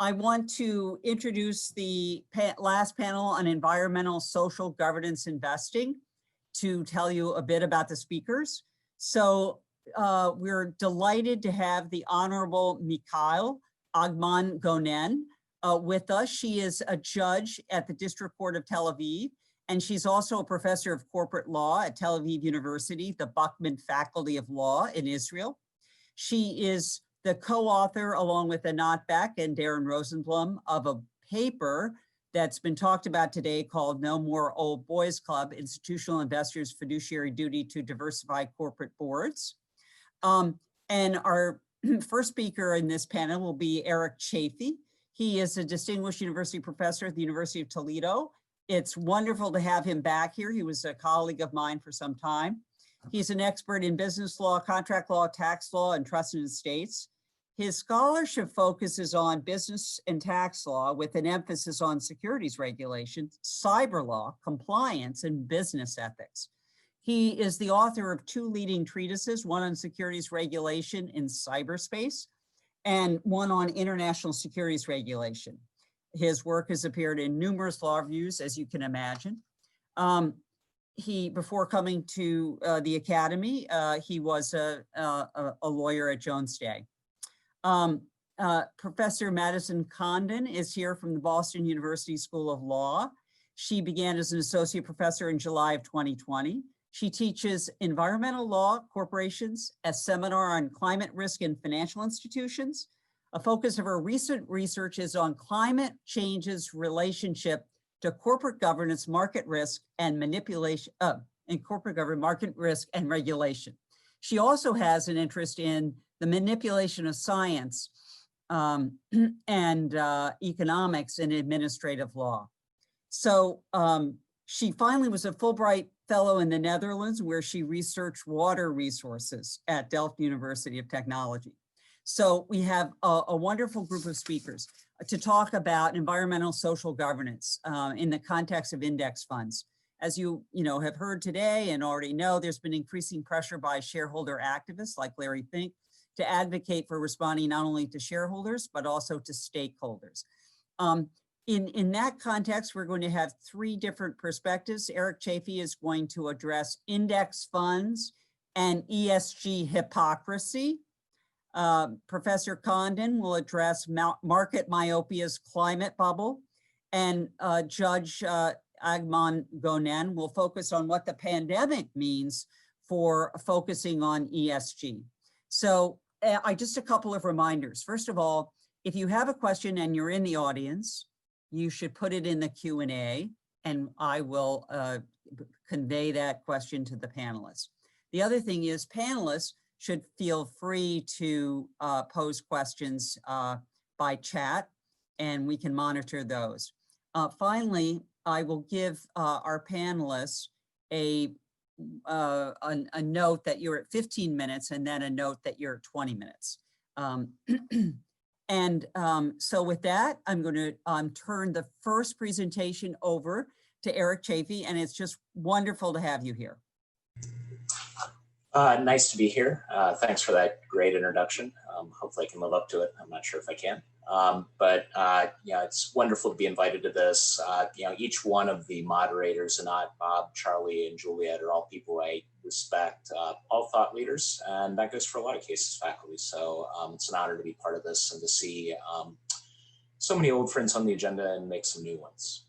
I want to introduce the last panel on environmental social governance investing to tell you a bit about the speakers. So we're delighted to have the Honorable Mikhail Agman-Gonen with us. She is a judge at the District Court of Tel Aviv, and she's also a professor of corporate law at Tel Aviv University, the Buckman Faculty of Law in Israel. She is the co-author, along with Anat Beck and Darren Rosenblum, of a paper that's been talked about today called No More Old Boys Club, Institutional Investors' Fiduciary Duty to Diversify Corporate Boards. And our first speaker in this panel will be Eric Chafee. He is a distinguished university professor at the University of Toledo. It's wonderful to have him back here. He was a colleague of mine for some time. He's an expert in business law, contract law, tax law, and trust and estates. His scholarship focuses on business and tax law with an emphasis on securities regulation, cyber law, compliance, and business ethics. He is the author of 2 leading treatises, one on securities regulation in cyberspace and one on international securities regulation. His work has appeared in numerous law reviews, as you can imagine. Before coming to the Academy, he was a lawyer at Jones Day. Professor Madison Condon is here from the Boston University School of Law. She began as an associate professor in July of 2020. She teaches environmental law corporations, a seminar on climate risk in financial institutions. A focus of her recent research is on climate change's relationship to corporate governance, market risk, and manipulation, market risk and regulation. She also has an interest in the manipulation of science and economics and administrative law. So she finally was a Fulbright Fellow in the Netherlands, where she researched water resources at Delft University of Technology. So we have a wonderful group of speakers to talk about environmental social governance in the context of index funds. As you have heard today and already know, there's been increasing pressure by shareholder activists like Larry Fink to advocate for responding not only to shareholders, but also to stakeholders. In that context, we're going to have 3 different perspectives. Eric Chafee is going to address index funds and ESG hypocrisy. Professor Condon will address market myopia,'s climate bubble, and Judge Agman-Gonen will focus on what the pandemic means for focusing on ESG. So just a couple of reminders. First of all, if you have a question and you're in the audience, you should put it in the Q&A, and I will convey that question to the panelists. The other thing is panelists should feel free to pose questions by chat, and we can monitor those. Finally, I will give our panelists a note that you're at 15 minutes and then a note that you're at 20 minutes. So with that, I'm going to turn the first presentation over to Eric Chafee, and it's just wonderful to have you here. Nice to be here. Thanks for that great introduction. Hopefully I can live up to it. I'm not sure if I can. Yeah, it's wonderful to be invited to this. Each one of the moderators, Anat, Bob, Charlie, and Juliet, are all people I respect, all thought leaders, and that goes for a lot of cases faculty. So it's an honor to be part of this and to see so many old friends on the agenda and make some new ones.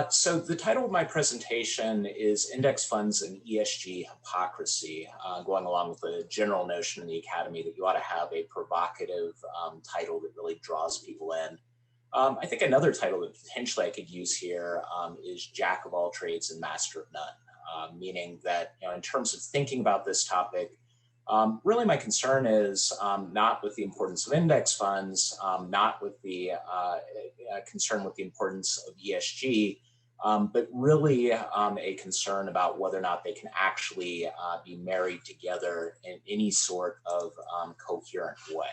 So the title of my presentation is Index Funds and ESG Hypocrisy, going along with the general notion in the Academy that you ought to have a provocative title that really draws people in. I think another title that potentially I could use here is Jack of all trades and master of none, meaning that in terms of thinking about this topic, really my concern is not with the importance of index funds, not with the concern with the importance of ESG, but really a concern about whether or not they can actually be married together in any sort of coherent way.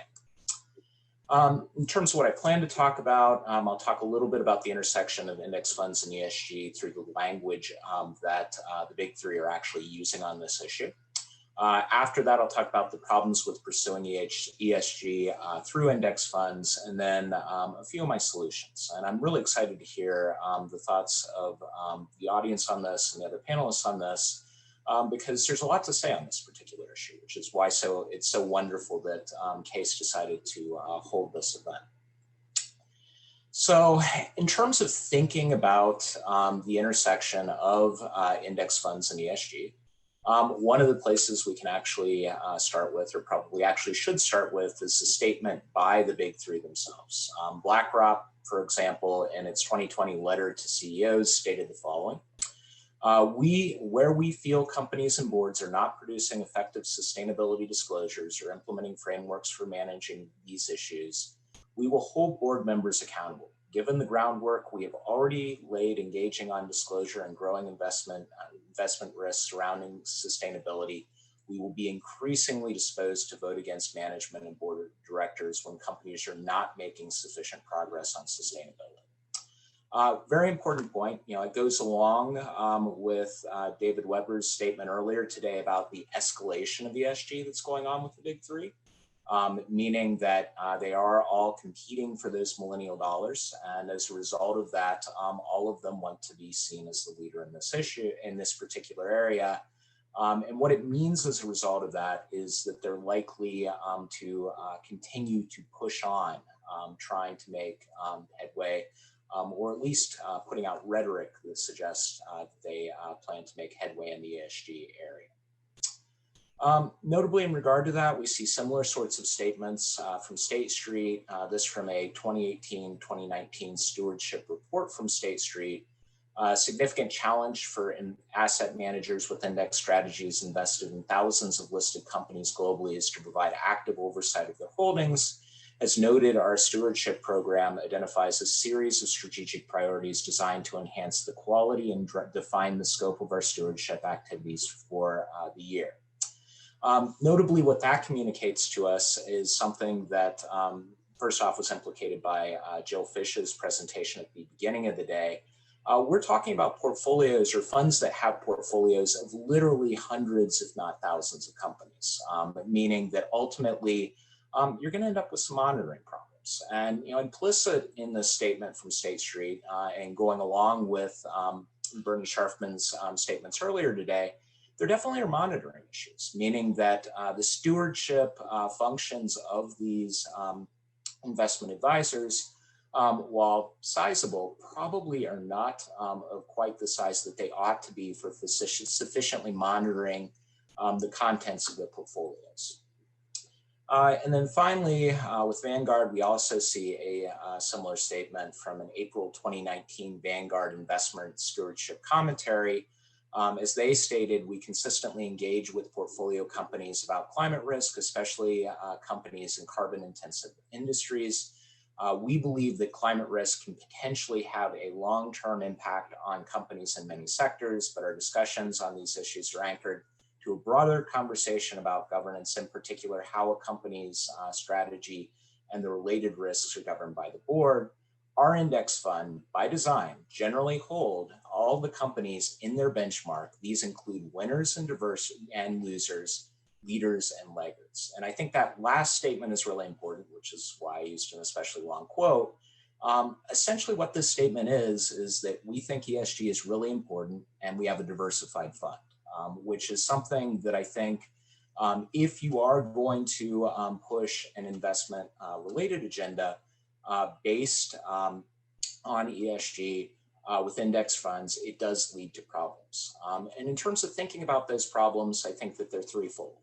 In terms of what I plan to talk about, I'll talk a little bit about the intersection of index funds and ESG through the language that the big 3 are actually using on this issue. After that, I'll talk about the problems with pursuing ESG through index funds, and then a few of my solutions. And I'm really excited to hear the thoughts of the audience on this and the other panelists on this, because there's a lot to say on this particular issue, which is why it's so wonderful that CASE decided to hold this event. So in terms of thinking about the intersection of index funds and ESG, one of the places we can actually start with, or probably actually should start with, is a statement by the big three themselves. BlackRock, for example, in its 2020 letter to CEOs stated the following: where we feel companies and boards are not producing effective sustainability disclosures or implementing frameworks for managing these issues, we will hold board members accountable. Given the groundwork we have already laid engaging on disclosure and growing investment risks surrounding sustainability, we will be increasingly disposed to vote against management and board of directors when companies are not making sufficient progress on sustainability. Very important point. It goes along with David Weber's statement earlier today about the escalation of ESG that's going on with the big three. Meaning that they are all competing for those millennial dollars. And as a result of that, all of them want to be seen as the leader in this issue, in this particular area. And what it means as a result of that is that they're likely to continue to push on, trying to make headway, or at least putting out rhetoric that suggests that they plan to make headway in the ESG area. Notably, in regard to that, we see similar sorts of statements from State Street, this from a 2018-2019 stewardship report from State Street. Significant challenge for asset managers with index strategies invested in thousands of listed companies globally is to provide active oversight of their holdings. As noted, our stewardship program identifies a series of strategic priorities designed to enhance the quality and define the scope of our stewardship activities for the year. Notably, what that communicates to us is something that first off was implicated by Jill Fish's presentation at the beginning of the day. We're talking about portfolios or funds that have portfolios of literally hundreds, if not thousands of companies, meaning that ultimately you're going to end up with some monitoring problems. And implicit in the statement from State Street and going along with Bernie Scharfman's statements earlier today, there definitely are monitoring issues, meaning that the stewardship functions of these investment advisors, while sizable, probably are not of quite the size that they ought to be for sufficiently monitoring the contents of their portfolios. And then finally, with Vanguard, we also see a similar statement from an April 2019 Vanguard Investment Stewardship Commentary. As they stated, we consistently engage with portfolio companies about climate risk, especially companies in carbon-intensive industries. We believe that climate risk can potentially have a long-term impact on companies in many sectors, but our discussions on these issues are anchored to a broader conversation about governance, in particular how a company's strategy and the related risks are governed by the board. Our index fund, by design, generally hold all the companies in their benchmark. These include winners and losers, leaders and laggards. And I think that last statement is really important, which is why I used an especially long quote. Essentially what this statement is that we think ESG is really important and we have a diversified fund, which is something that I think if you are going to push an investment related agenda, based on ESG with index funds, it does lead to problems. And in terms of thinking about those problems, I think that they're threefold.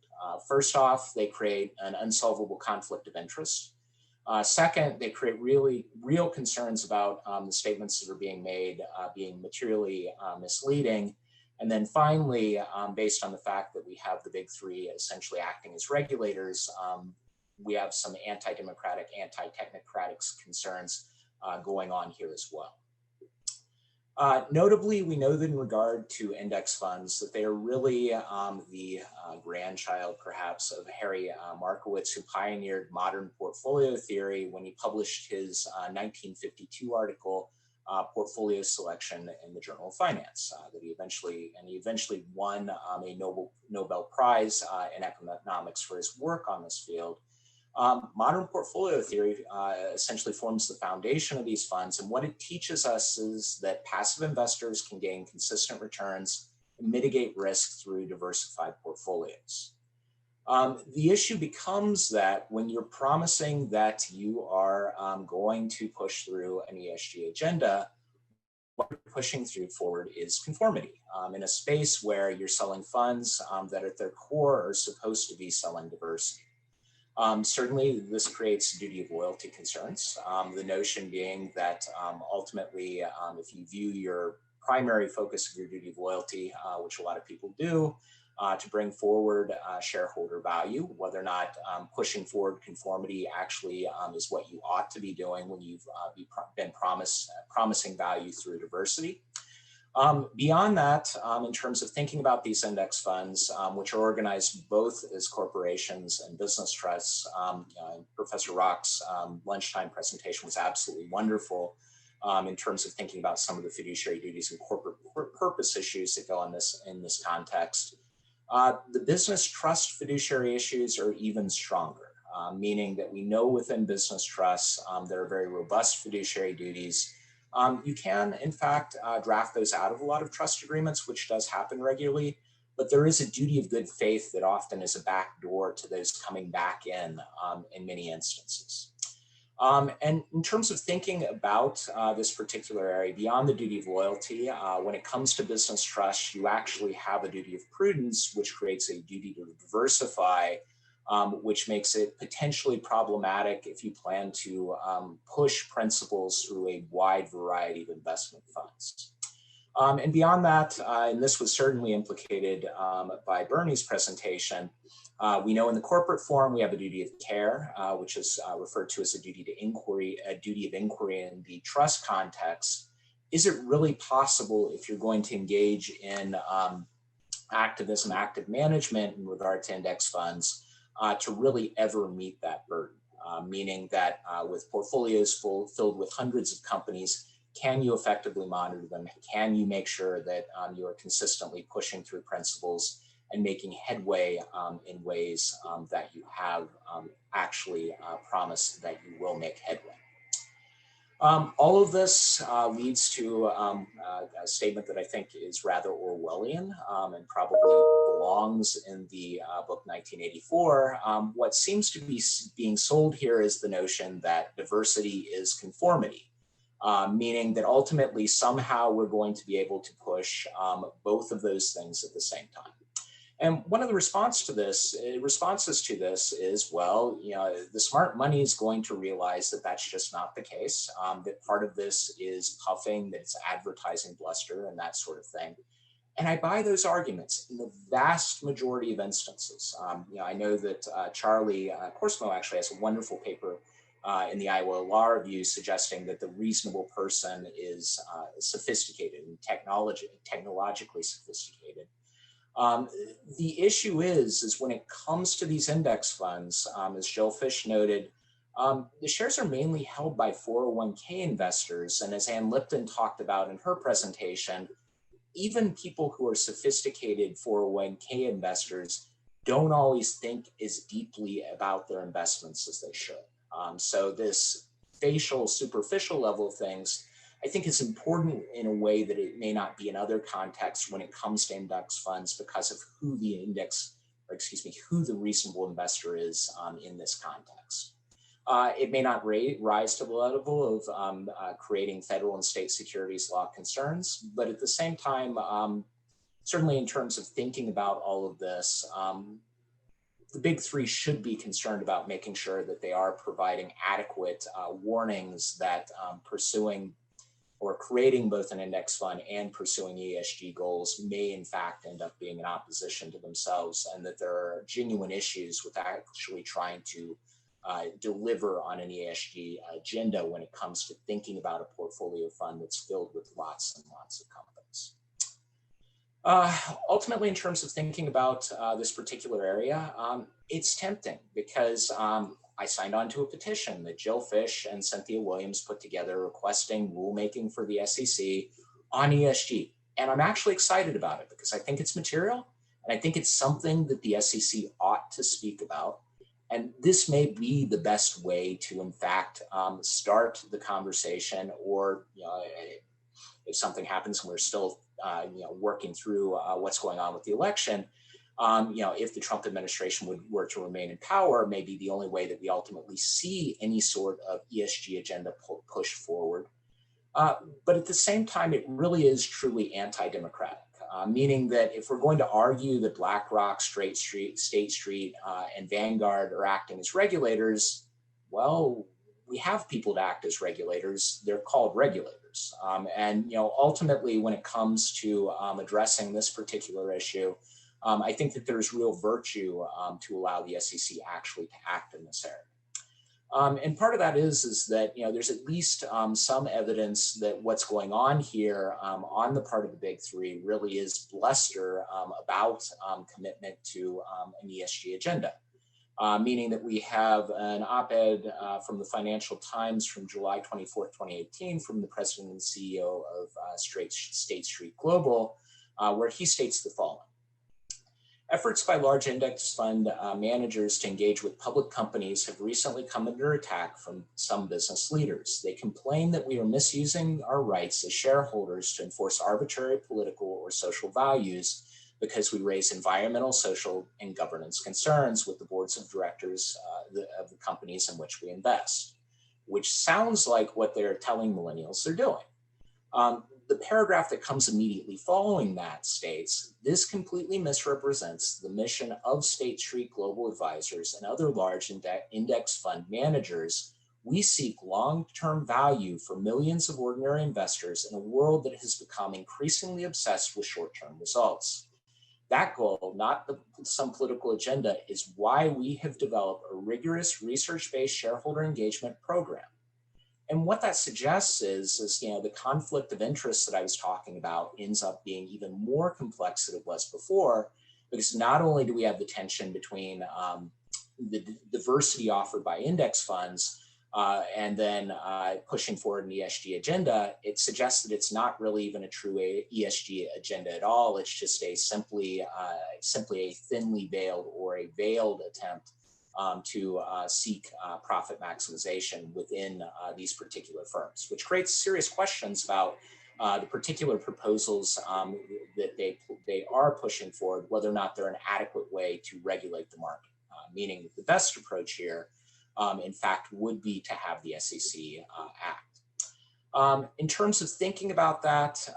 First off, they create an unsolvable conflict of interest. Second, they create real concerns about the statements that are being made being materially misleading. And then finally, based on the fact that we have the big three essentially acting as regulators, we have some anti-democratic, anti-technocratic concerns going on here as well. Notably, we know that in regard to index funds, that they are really the grandchild, perhaps, of Harry Markowitz, who pioneered modern portfolio theory when he published his 1952 article, portfolio selection in the Journal of Finance. That he eventually won a Nobel Prize in economics for his work on this field. Modern portfolio theory essentially forms the foundation of these funds, and what it teaches us is that passive investors can gain consistent returns and mitigate risk through diversified portfolios. The issue becomes that when you're promising that you are going to push through an ESG agenda, what you're pushing through forward is conformity in a space where you're selling funds that at their core are supposed to be selling diversity. Certainly, this creates duty of loyalty concerns. The notion being that ultimately, if you view your primary focus of your duty of loyalty, which a lot of people do, to bring forward shareholder value, whether or not pushing forward conformity actually is what you ought to be doing when you've been promising value through diversity. Beyond that, in terms of thinking about these index funds, which are organized both as corporations and business trusts, Professor Rock's lunchtime presentation was absolutely wonderful in terms of thinking about some of the fiduciary duties and corporate purpose issues that go in this context. The business trust fiduciary issues are even stronger, meaning that we know within business trusts there are very robust fiduciary duties. You can, in fact, draft those out of a lot of trust agreements, which does happen regularly, but there is a duty of good faith that often is a backdoor to those coming back in many instances. And in terms of thinking about this particular area, beyond the duty of loyalty, when it comes to business trust, you actually have a duty of prudence, which creates a duty to diversify, which makes it potentially problematic if you plan to push principles through a wide variety of investment funds. And beyond that, and this was certainly implicated by Bernie's presentation, we know in the corporate form we have a duty of care, which is referred to as a duty of inquiry in the trust context. Is it really possible, if you're going to engage in activism, active management in regard to index funds, to really ever meet that burden? Meaning that with portfolios filled with hundreds of companies, can you effectively monitor them? Can you make sure that you are consistently pushing through principles and making headway in ways that you have actually promised that you will make headway? All of this leads to a statement that I think is rather Orwellian and probably belongs in the book 1984. What seems to be being sold here is the notion that diversity is conformity. Meaning that ultimately somehow we're going to be able to push both of those things at the same time. And one of the responses to this is, well, you know, the smart money is going to realize that that's just not the case, that part of this is puffing, that it's advertising bluster and that sort of thing. And I buy those arguments in the vast majority of instances. You know, I know that Charlie Korsmo actually has a wonderful paper in the Iowa Law Review suggesting that the reasonable person is sophisticated and technologically sophisticated. The issue is when it comes to these index funds, as Jill Fish noted, the shares are mainly held by 401k investors. And as Ann Lipton talked about in her presentation, even people who are sophisticated 401k investors don't always think as deeply about their investments as they should. So this superficial level of things, I think is important in a way that it may not be in other contexts when it comes to index funds because of who the reasonable investor is in this context. It may not rise to the level of creating federal and state securities law concerns, but at the same time, certainly in terms of thinking about all of this, the big three should be concerned about making sure that they are providing adequate warnings that pursuing or creating both an index fund and pursuing ESG goals may in fact end up being in opposition to themselves, and that there are genuine issues with actually trying to deliver on an ESG agenda when it comes to thinking about a portfolio fund that's filled with lots and lots of companies. Ultimately, in terms of thinking about this particular area, it's tempting because I signed on to a petition that Jill Fish and Cynthia Williams put together requesting rulemaking for the SEC on ESG. And I'm actually excited about it because I think it's material and I think it's something that the SEC ought to speak about. And this may be the best way to, in fact, start the conversation, or if something happens and we're still working through what's going on with the election, if the Trump administration were to remain in power, maybe the only way that we ultimately see any sort of ESG agenda push forward. But at the same time, it really is truly anti-democratic, meaning that if we're going to argue that BlackRock, State Street, and Vanguard are acting as regulators, well, we have people to act as regulators. They're called regulators. And ultimately, when it comes to addressing this particular issue, I think that there's real virtue to allow the SEC actually to act in this area. And part of that is that there's at least some evidence that what's going on here on the part of the big three really is bluster about commitment to an ESG agenda. Meaning that we have an op-ed from the Financial Times from July 24th, 2018, from the president and CEO of State Street Global, where he states the following. Efforts by large index fund managers to engage with public companies have recently come under attack from some business leaders. They complain that we are misusing our rights as shareholders to enforce arbitrary political or social values because we raise environmental, social, and governance concerns with the boards of directors of the companies in which we invest, which sounds like what they're telling millennials they're doing. The paragraph that comes immediately following that states, this completely misrepresents the mission of State Street Global Advisors and other large index fund managers. We seek long-term value for millions of ordinary investors in a world that has become increasingly obsessed with short-term results. That goal, not some political agenda, is why we have developed a rigorous research-based shareholder engagement program. And what that suggests is the conflict of interest that I was talking about ends up being even more complex than it was before, because not only do we have the tension between the diversity offered by index funds and then pushing forward an ESG agenda, it suggests that it's not really even a true ESG agenda at all. It's just simply a thinly veiled or a veiled attempt to seek profit maximization within these particular firms, which creates serious questions about the particular proposals that they are pushing forward, whether or not they're an adequate way to regulate the market, meaning that the best approach here, in fact, would be to have the SEC act. In terms of thinking about that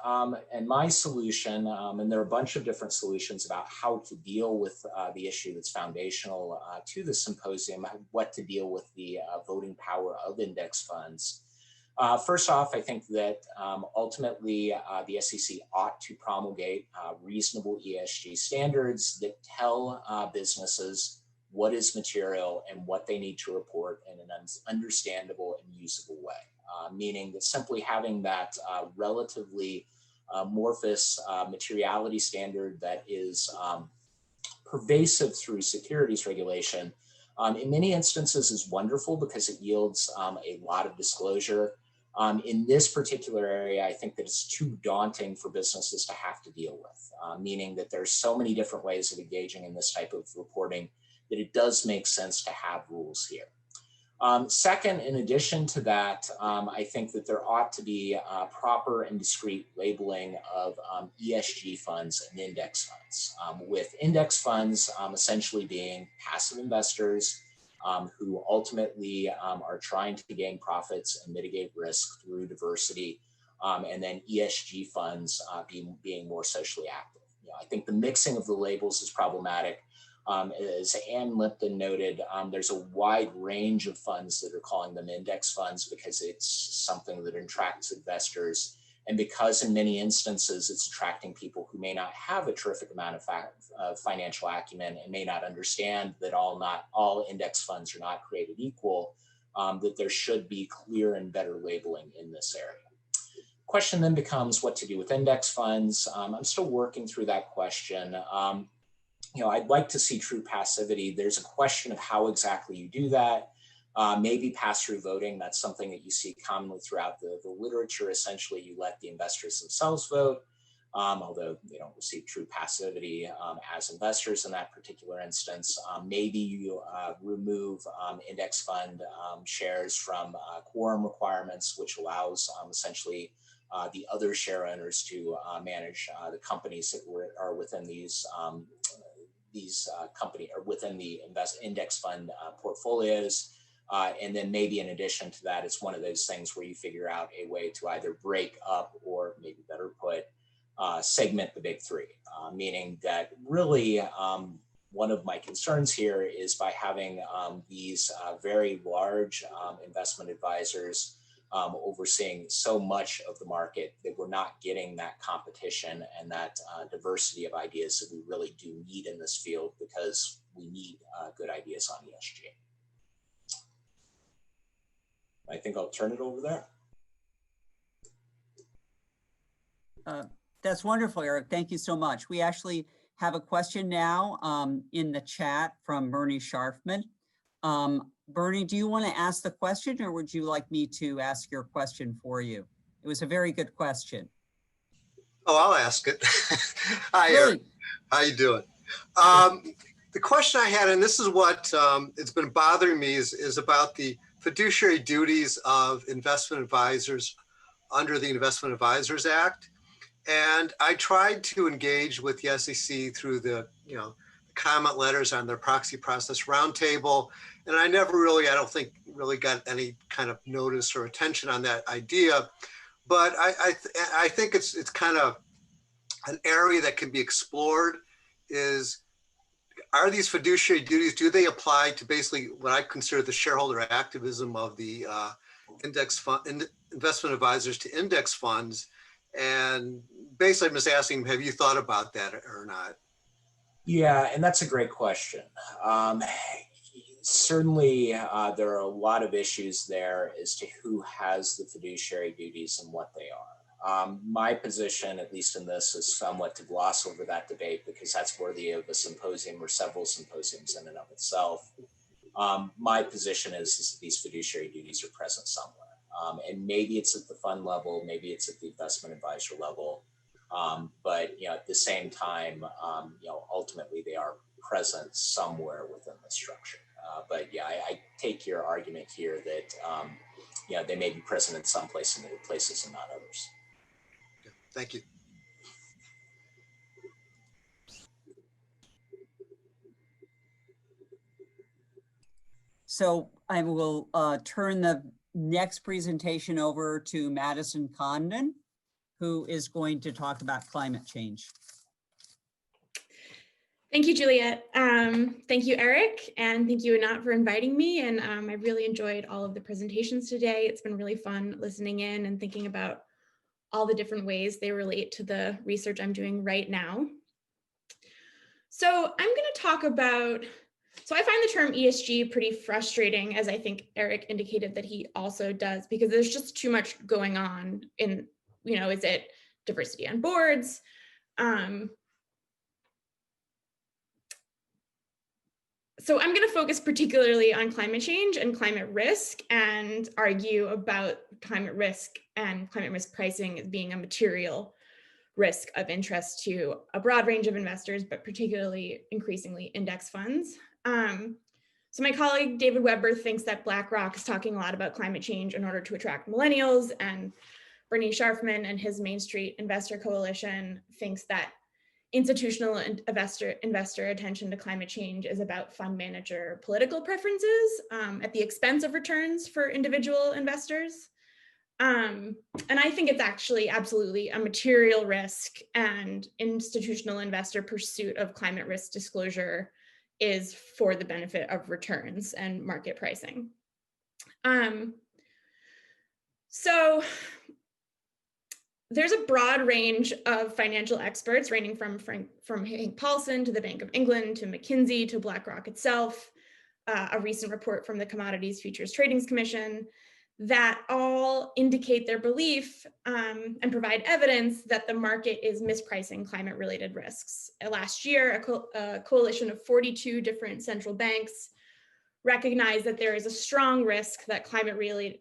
and my solution, and there are a bunch of different solutions about how to deal with the issue that's foundational to the symposium, what to deal with the voting power of index funds. First off, I think that ultimately the SEC ought to promulgate reasonable ESG standards that tell businesses what is material and what they need to report in an understandable and usable way. Meaning that simply having that relatively amorphous materiality standard that is pervasive through securities regulation in many instances is wonderful because it yields a lot of disclosure. In this particular area, I think that it's too daunting for businesses to have to deal with, meaning that there's so many different ways of engaging in this type of reporting that it does make sense to have rules here. Second, in addition to that, I think that there ought to be proper and discrete labeling of ESG funds and index funds, with index funds essentially being passive investors who ultimately are trying to gain profits and mitigate risk through diversity, and then ESG funds being more socially active. I think the mixing of the labels is problematic. As Ann Lipton noted, there's a wide range of funds that are calling them index funds because it's something that attracts investors. And because in many instances, it's attracting people who may not have a terrific amount of financial acumen and may not understand that not all index funds are not created equal, that there should be clear and better labeling in this area. question then becomes what to do with index funds. I'm still working through that question. I'd like to see true passivity. There's a question of how exactly you do that. Maybe pass-through voting, that's something that you see commonly throughout the literature. Essentially, you let the investors themselves vote, although they don't receive true passivity as investors in that particular instance. Maybe you remove index fund shares from quorum requirements, which allows essentially the other share owners to manage the companies that are within these company or within the index fund portfolios. And then maybe in addition to that, it's one of those things where you figure out a way to either break up or maybe better put, segment the big three, meaning that really one of my concerns here is by having these very large investment advisors overseeing so much of the market that we're not getting that competition and that diversity of ideas that we really do need in this field, because we need good ideas on ESG. I think I'll turn it over there. That's wonderful, Eric. Thank you so much. We actually have a question now in the chat from Bernie Scharfman. Bernie, do you want to ask the question, or would you like me to ask your question for you? It was a very good question. Oh, I'll ask it. Hi, Great. Eric. How you doing? The question I had, and this is what it's been bothering me, is about the fiduciary duties of investment advisors under the Investment Advisors Act. And I tried to engage with the SEC through the, comment letters on their proxy process roundtable. And I never really, I don't think really got any kind of notice or attention on that idea. But I think it's kind of an area that can be explored. Are these fiduciary duties, do they apply to basically what I consider the shareholder activism of the index fund investment advisors to index funds? And basically I'm just asking, have you thought about that or not? Yeah, and that's a great question. Certainly, there are a lot of issues there as to who has the fiduciary duties and what they are. My position, at least in this, is somewhat to gloss over that debate because that's worthy of a symposium or several symposiums in and of itself. My position is that these fiduciary duties are present somewhere. And maybe it's at the fund level, maybe it's at the investment advisor level. But at the same time, ultimately they are present somewhere within the structure. But yeah, I take your argument here that they may be present in some places and not others. Thank you. So I will turn the next presentation over to Madison Condon, who is going to talk about climate change. Thank you, Juliet. Thank you, Eric, and thank you, Anat, for inviting me. And I really enjoyed all of the presentations today. It's been really fun listening in and thinking about all the different ways they relate to the research I'm doing right now. So I'm going to talk about, so I find the term ESG pretty frustrating, as I think Eric indicated that he also does, because there's just too much going on in, is it diversity on boards? So I'm going to focus particularly on climate change and climate risk and argue about climate risk and climate risk pricing as being a material risk of interest to a broad range of investors, but particularly increasingly index funds. So my colleague David Weber thinks that BlackRock is talking a lot about climate change in order to attract millennials, and Bernie Scharfman and his Main Street Investor Coalition thinks that institutional investor attention to climate change is about fund manager political preferences at the expense of returns for individual investors. And I think it's actually absolutely a material risk, and institutional investor pursuit of climate risk disclosure is for the benefit of returns and market pricing. So there's a broad range of financial experts, ranging from Hank Paulson to the Bank of England to McKinsey to BlackRock itself. A recent report from the Commodities Futures Trading Commission that all indicate their belief and provide evidence that the market is mispricing climate-related risks. Last year, a coalition of 42 different central banks recognized that there is a strong risk that climate-related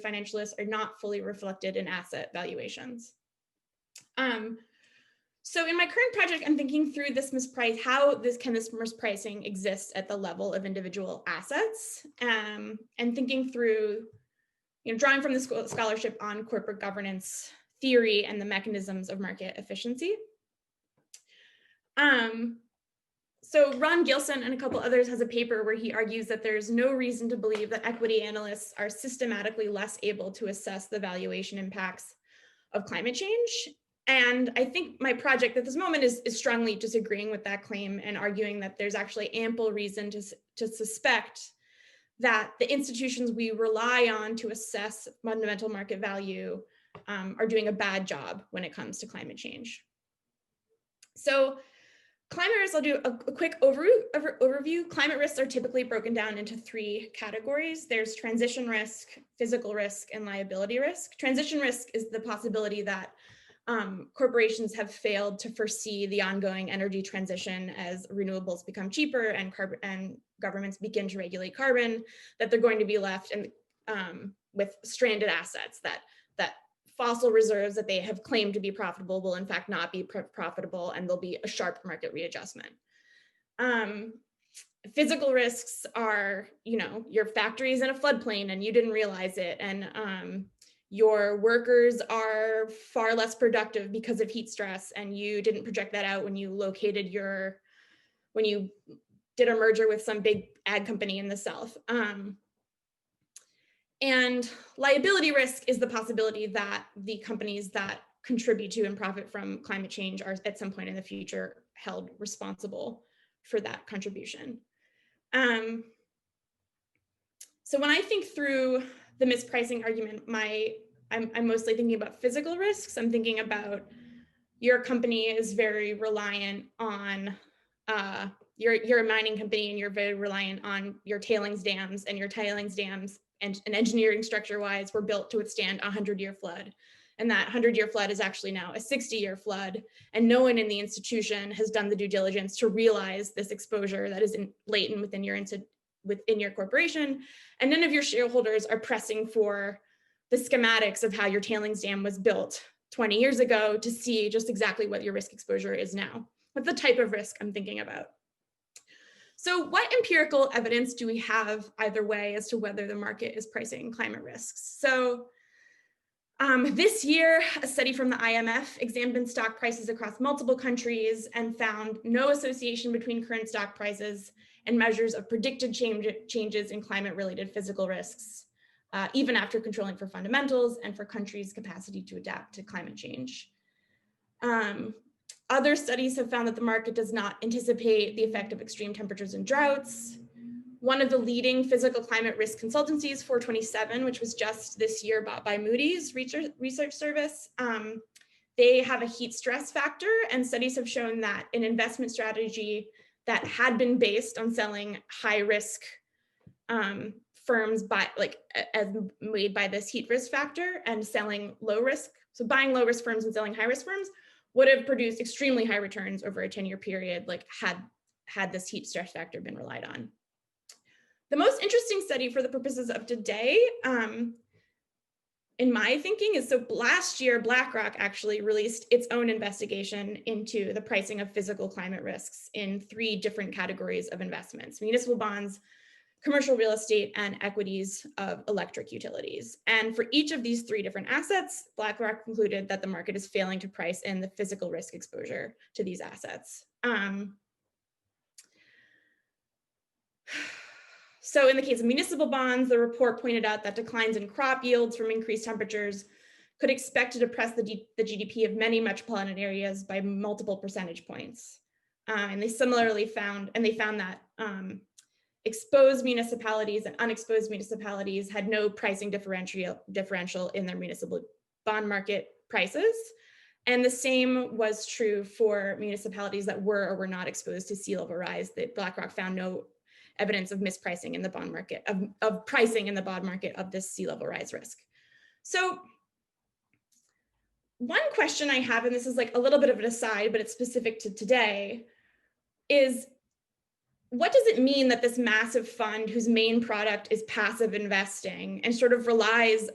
financial risks are not fully reflected in asset valuations. So in my current project, I'm thinking through this how this mispricing exist at the level of individual assets, and thinking through, drawing from the scholarship on corporate governance theory and the mechanisms of market efficiency. So Ron Gilson and a couple others has a paper where he argues that there's no reason to believe that equity analysts are systematically less able to assess the valuation impacts of climate change. And I think my project at this moment is strongly disagreeing with that claim and arguing that there's actually ample reason to suspect that the institutions we rely on to assess fundamental market value are doing a bad job when it comes to climate change. So climate risks, I'll do a quick overview. Climate risks are typically broken down into 3 categories. There's transition risk, physical risk, and liability risk. Transition risk is the possibility that corporations have failed to foresee the ongoing energy transition as renewables become cheaper and governments begin to regulate carbon, that they're going to be left with stranded assets, that fossil reserves that they have claimed to be profitable will in fact not be profitable, and there'll be a sharp market readjustment. Physical risks are, your factory is in a floodplain and you didn't realize it, and your workers are far less productive because of heat stress, and you didn't project that out when you when you did a merger with some big ag company in the South. And liability risk is the possibility that the companies that contribute to and profit from climate change are at some point in the future held responsible for that contribution. So when I think through the mispricing argument, I'm mostly thinking about physical risks. I'm thinking about your company is very reliant on, you're a mining company and you're very reliant on your tailings dams, and your tailings dams and engineering structure wise were built to withstand a 100-year flood. And that 100-year flood is actually now a 60-year flood. And no one in the institution has done the due diligence to realize this exposure that is latent within your corporation. And none of your shareholders are pressing for the schematics of how your tailings dam was built 20 years ago to see just exactly what your risk exposure is now. What's the type of risk I'm thinking about? So what empirical evidence do we have either way as to whether the market is pricing climate risks? So this year, a study from the IMF examined stock prices across multiple countries and found no association between current stock prices and measures of predicted changes in climate-related physical risks, even after controlling for fundamentals and for countries' capacity to adapt to climate change. Other studies have found that the market does not anticipate the effect of extreme temperatures and droughts. One of the leading physical climate risk consultancies, 427, which was just this year bought by Moody's research service, they have a heat stress factor, and studies have shown that an investment strategy that had been based on selling high risk firms as made by this heat risk factor and selling low risk, so buying low risk firms and selling high risk firms, would have produced extremely high returns over a 10-year period, had this heat stress factor been relied on. The most interesting study for the purposes of today, in my thinking, is so last year, BlackRock actually released its own investigation into the pricing of physical climate risks in 3 different categories of investments: municipal bonds, commercial real estate, and equities of electric utilities. And for each of these 3 different assets, BlackRock concluded that the market is failing to price in the physical risk exposure to these assets. So in the case of municipal bonds, the report pointed out that declines in crop yields from increased temperatures could expect to depress the GDP of many metropolitan areas by multiple percentage points. And they similarly found that exposed municipalities and unexposed municipalities had no pricing differential in their municipal bond market prices. And the same was true for municipalities that were or were not exposed to sea level rise. That BlackRock found no evidence of mispricing in the bond market, of pricing in the bond market of this sea level rise risk. So one question I have, and this is like a little bit of an aside, but it's specific to today, is what does it mean that this massive fund whose main product is passive investing and sort of relies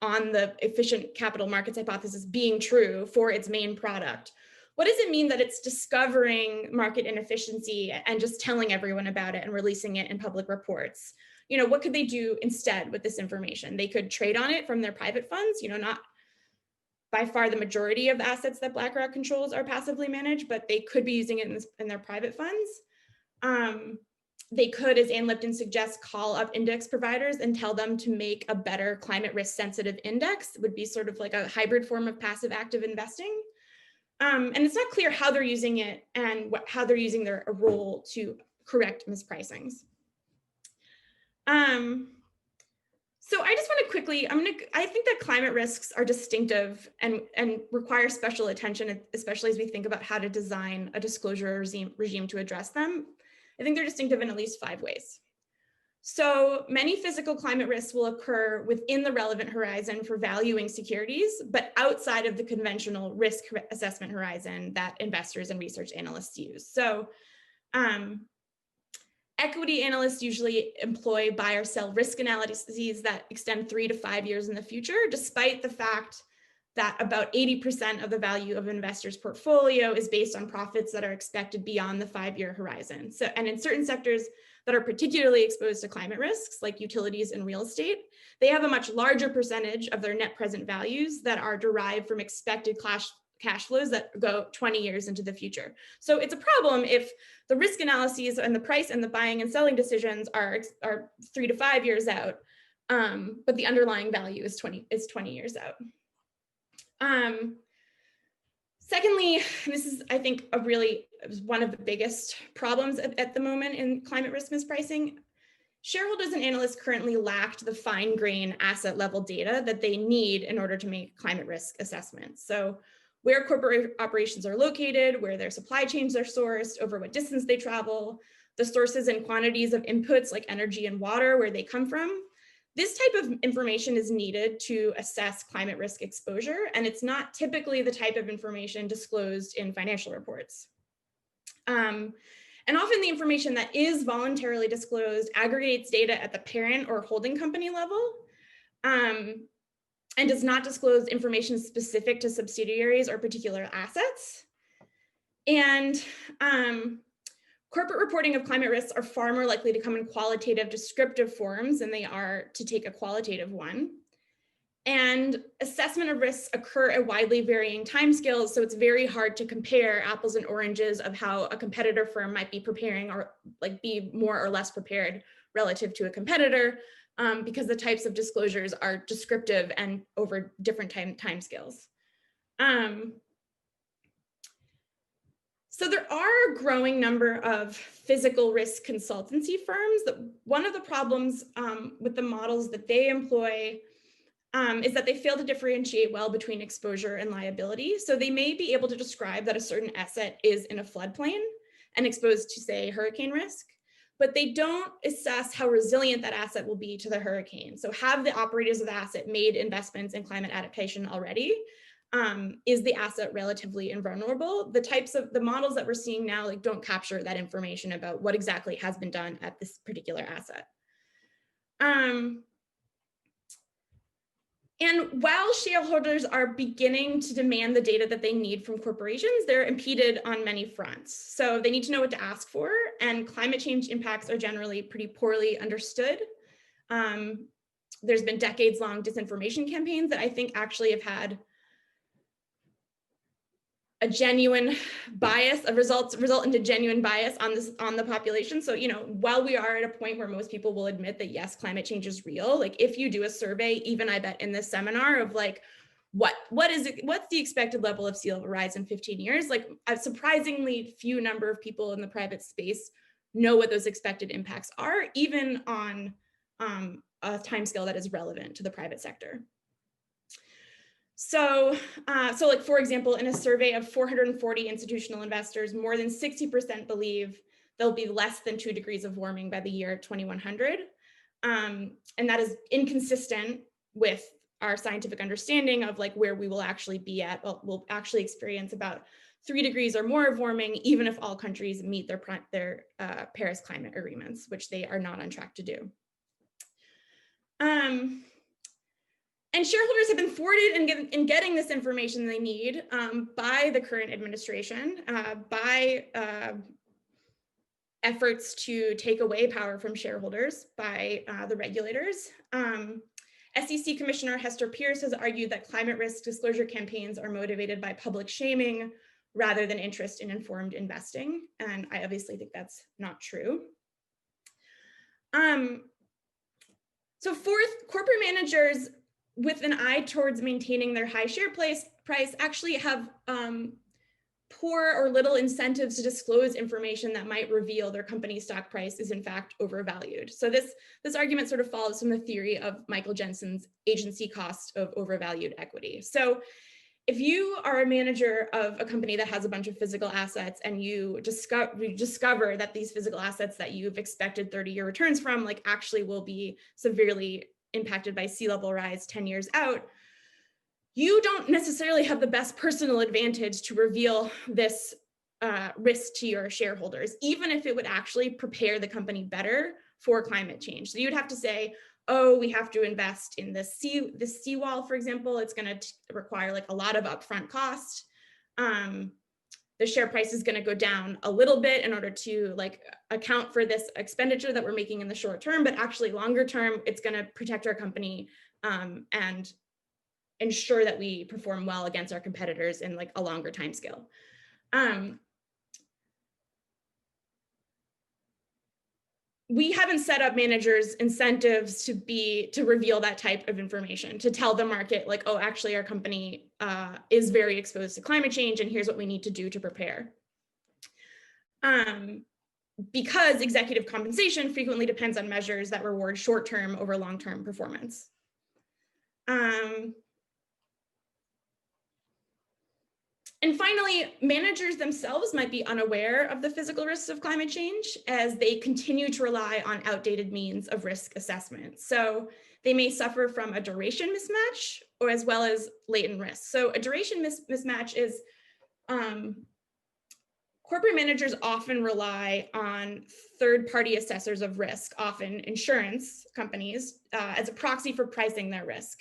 on the efficient capital markets hypothesis being true for its main product? What does it mean that it's discovering market inefficiency and just telling everyone about it and releasing it in public reports? You know, what could they do instead with this information? They could trade on it from their private funds, you know, not by far the majority of assets that BlackRock controls are passively managed, but they could be using it in their private funds. They could, as Ann Lipton suggests, call up index providers and tell them to make a better climate risk sensitive index. It would be sort of like a hybrid form of passive active investing. And it's not clear how they're using it and how they're using their role to correct mispricings. So I just want to quickly, I think that climate risks are distinctive and require special attention, especially as we think about how to design a disclosure regime to address them. I think they're distinctive in at least 5 ways. So many physical climate risks will occur within the relevant horizon for valuing securities, but outside of the conventional risk assessment horizon that investors and research analysts use. So equity analysts usually employ buy or sell risk analyses that extend 3 to 5 years in the future, despite the fact that about 80% of the value of an investor's portfolio is based on profits that are expected beyond the 5-year horizon. So, and in certain sectors that are particularly exposed to climate risks, like utilities and real estate, they have a much larger percentage of their net present values that are derived from expected cash flows that go 20 years into the future. So it's a problem if the risk analyses and the price and the buying and selling decisions are 3 to 5 years out, but the underlying value is 20 years out. Secondly, this is, I think, one of the biggest problems at the moment in climate risk mispricing. Shareholders and analysts currently lacked the fine-grained asset level data that they need in order to make climate risk assessments. So where corporate operations are located, where their supply chains are sourced, over what distance they travel, the sources and quantities of inputs like energy and water, where they come from. This type of information is needed to assess climate risk exposure, and it's not typically the type of information disclosed in financial reports. And often the information that is voluntarily disclosed aggregates data at the parent or holding company level, and does not disclose information specific to subsidiaries or particular assets. And corporate reporting of climate risks are far more likely to come in qualitative descriptive forms than they are to take a qualitative one. And assessment of risks occur at widely varying timescales, so it's very hard to compare apples and oranges of how a competitor firm might be preparing or like be more or less prepared relative to a competitor, because the types of disclosures are descriptive and over different timescales. So there are a growing number of physical risk consultancy firms. One of the problems with the models that they employ is that they fail to differentiate well between exposure and liability. So they may be able to describe that a certain asset is in a floodplain and exposed to, say, hurricane risk, but they don't assess how resilient that asset will be to the hurricane. So have the operators of the asset made investments in climate adaptation already? Is the asset relatively invulnerable? The models that we're seeing now don't capture that information about what exactly has been done at this particular asset. And while shareholders are beginning to demand the data that they need from corporations, they're impeded on many fronts. So they need to know what to ask for, and climate change impacts are generally pretty poorly understood. There's been decades-long disinformation campaigns that I think actually have had a genuine bias, result into genuine bias on the population. So, while we are at a point where most people will admit that yes, climate change is real, if you do a survey, even I bet in this seminar of what's the expected level of sea level rise in 15 years, a surprisingly few number of people in the private space know what those expected impacts are, even on a timescale that is relevant to the private sector. So, for example, in a survey of 440 institutional investors, more than 60% believe there'll be less than 2 degrees of warming by the year 2100. And that is inconsistent with our scientific understanding of like where we will actually be at. Well, we'll actually experience about 3 degrees or more of warming, even if all countries meet their Paris climate agreements, which they are not on track to do. And shareholders have been thwarted in getting this information they need by the current administration, by efforts to take away power from shareholders by the regulators. SEC Commissioner Hester Pierce has argued that climate risk disclosure campaigns are motivated by public shaming rather than interest in informed investing. And I obviously think that's not true. So fourth, corporate managers with an eye towards maintaining their high share price actually have poor or little incentives to disclose information that might reveal their company's stock price is in fact overvalued. So this argument sort of follows from the theory of Michael Jensen's agency cost of overvalued equity. So if you are a manager of a company that has a bunch of physical assets and you discover that these physical assets that you've expected 30-year returns from like actually will be severely impacted by sea level rise 10 years out, you don't necessarily have the best personal advantage to reveal this risk to your shareholders, even if it would actually prepare the company better for climate change. So you would have to say, oh, we have to invest in this seawall, for example. It's going to require like a lot of upfront cost. The share price is going to go down a little bit in order to like account for this expenditure that we're making in the short term, but actually longer term, it's going to protect our company and ensure that we perform well against our competitors in like a longer time scale. We haven't set up managers' incentives to reveal that type of information, to tell the market like, oh, actually our company is very exposed to climate change and here's what we need to do to prepare. Because executive compensation frequently depends on measures that reward short-term over long-term performance. And finally, managers themselves might be unaware of the physical risks of climate change as they continue to rely on outdated means of risk assessment. So they may suffer from a duration mismatch or as well as latent risk. So a duration mismatch is corporate managers often rely on third-party assessors of risk, often insurance companies, as a proxy for pricing their risk.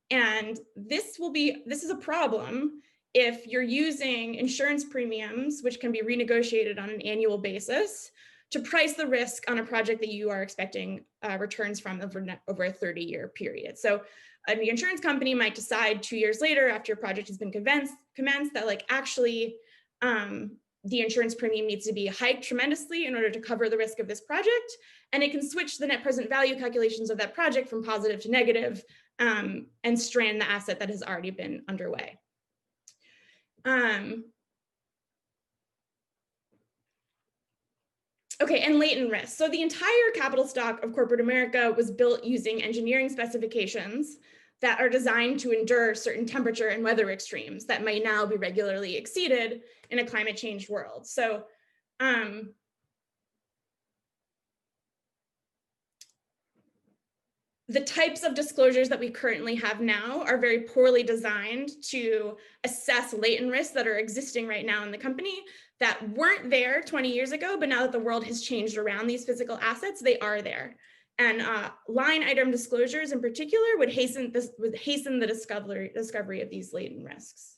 And this is a problem if you're using insurance premiums, which can be renegotiated on an annual basis, to price the risk on a project that you are expecting returns from over a 30-year period. So the insurance company might decide 2 years later after your project has been commenced that like actually the insurance premium needs to be hiked tremendously in order to cover the risk of this project. And it can switch the net present value calculations of that project from positive to negative and strand the asset that has already been underway. Okay, and latent risk. So the entire capital stock of corporate America was built using engineering specifications that are designed to endure certain temperature and weather extremes that may now be regularly exceeded in a climate change world. So the types of disclosures that we currently have now are very poorly designed to assess latent risks that are existing right now in the company that weren't there 20 years ago, but now that the world has changed around these physical assets, they are there. And line item disclosures in particular would hasten the discovery of these latent risks.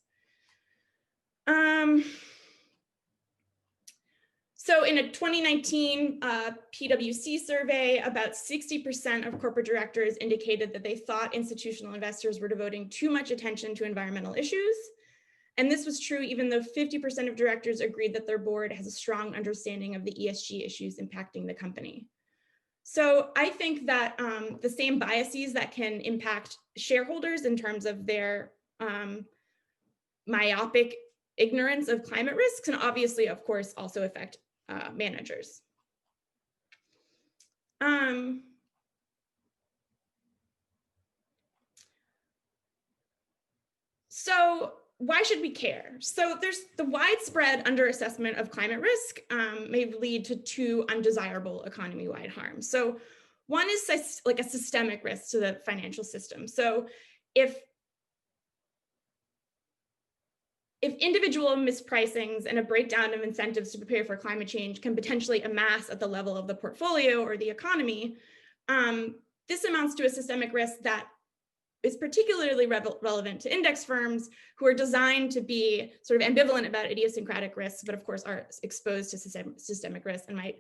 So in a 2019 PwC survey, about 60% of corporate directors indicated that they thought institutional investors were devoting too much attention to environmental issues. And this was true even though 50% of directors agreed that their board has a strong understanding of the ESG issues impacting the company. So I think that the same biases that can impact shareholders in terms of their myopic ignorance of climate risks and obviously, of course, also affect managers. So why should we care? So there's the widespread underassessment of climate risk may lead to two undesirable economy-wide harms. So one is like a systemic risk to the financial system. So if individual mispricings and a breakdown of incentives to prepare for climate change can potentially amass at the level of the portfolio or the economy, this amounts to a systemic risk that is particularly relevant to index firms who are designed to be sort of ambivalent about idiosyncratic risks, but of course are exposed to systemic risks and might,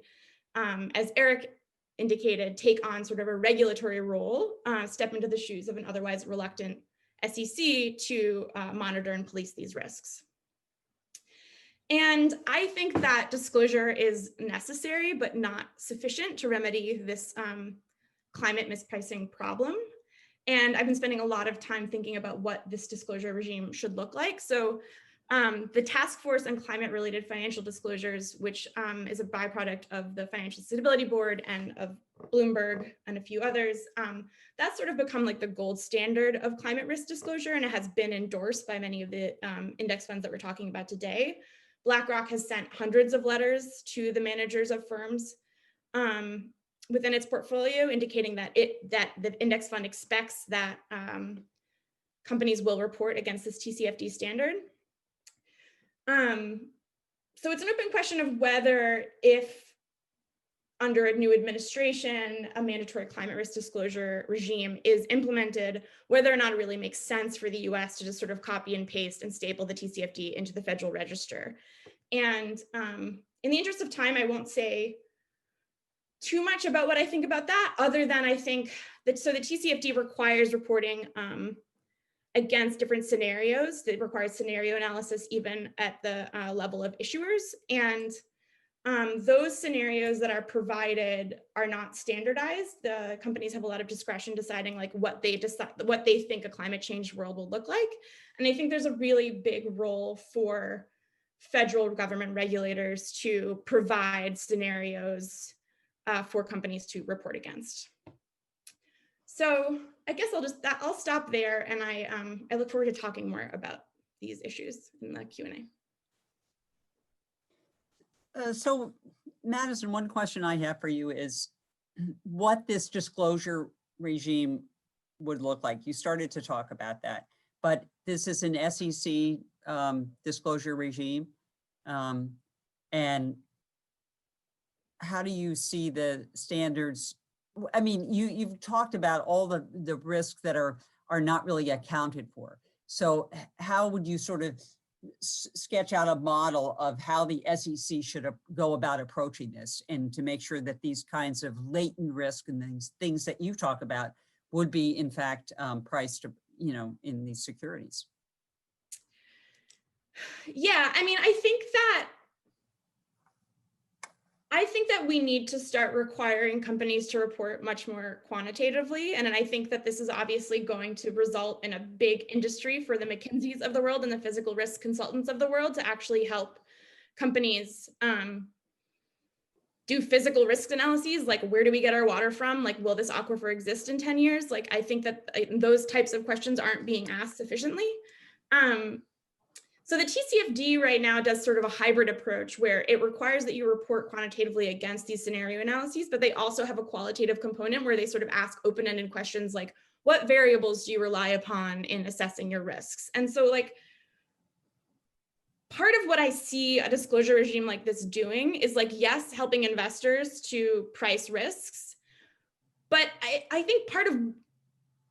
as Eric indicated, take on sort of a regulatory role, step into the shoes of an otherwise reluctant SEC to monitor and police these risks. And I think that disclosure is necessary, but not sufficient to remedy this climate mispricing problem. And I've been spending a lot of time thinking about what this disclosure regime should look like. So the Task Force on Climate-Related Financial Disclosures, which is a byproduct of the Financial Stability Board and of Bloomberg and a few others, that's sort of become like the gold standard of climate risk disclosure, and it has been endorsed by many of the index funds that we're talking about today. BlackRock has sent hundreds of letters to the managers of firms within its portfolio, indicating that the index fund expects that companies will report against this TCFD standard. So it's an open question of whether, if under a new administration, a mandatory climate risk disclosure regime is implemented, whether or not it really makes sense for the US to just sort of copy and paste and staple the TCFD into the Federal Register. And in the interest of time, I won't say too much about what I think about that, other than I think that, so the TCFD requires reporting against different scenarios. It requires scenario analysis even at the level of issuers. And those scenarios that are provided are not standardized. The companies have a lot of discretion deciding like what they think a climate change world will look like. And I think there's a really big role for federal government regulators to provide scenarios for companies to report against. So I guess I'll stop there, and I look forward to talking more about these issues in the Q&A. So Madison, one question I have for you is what this disclosure regime would look like. You started to talk about that, but this is an SEC disclosure regime. And how do you see the standards? I mean, you've talked about all the risks that are not really accounted for. So how would you sort of sketch out a model of how the SEC should go about approaching this, and to make sure that these kinds of latent risk and these things that you talk about would be in fact priced, in these securities? Yeah, I mean, I think that we need to start requiring companies to report much more quantitatively. And I think that this is obviously going to result in a big industry for the McKinseys of the world and the physical risk consultants of the world to actually help companies do physical risk analyses, like where do we get our water from? Like, will this aquifer exist in 10 years? Like, I think that those types of questions aren't being asked sufficiently. So the TCFD right now does sort of a hybrid approach where it requires that you report quantitatively against these scenario analyses, but they also have a qualitative component where they sort of ask open-ended questions like, what variables do you rely upon in assessing your risks? And so like, part of what I see a disclosure regime like this doing is like, yes, helping investors to price risks, but I think part of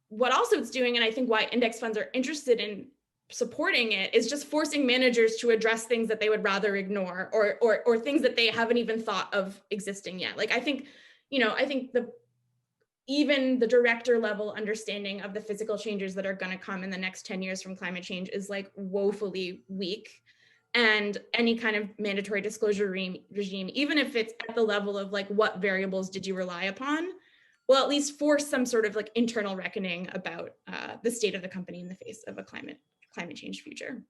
what also it's doing, and I think why index funds are interested in supporting it, is just forcing managers to address things that they would rather ignore, or things that they haven't even thought of existing yet. Like I think even the director level understanding of the physical changes that are going to come in the next 10 years from climate change is like woefully weak. And any kind of mandatory disclosure regime, even if it's at the level of like, what variables did you rely upon, will at least force some sort of like internal reckoning about the state of the company in the face of a climate change future.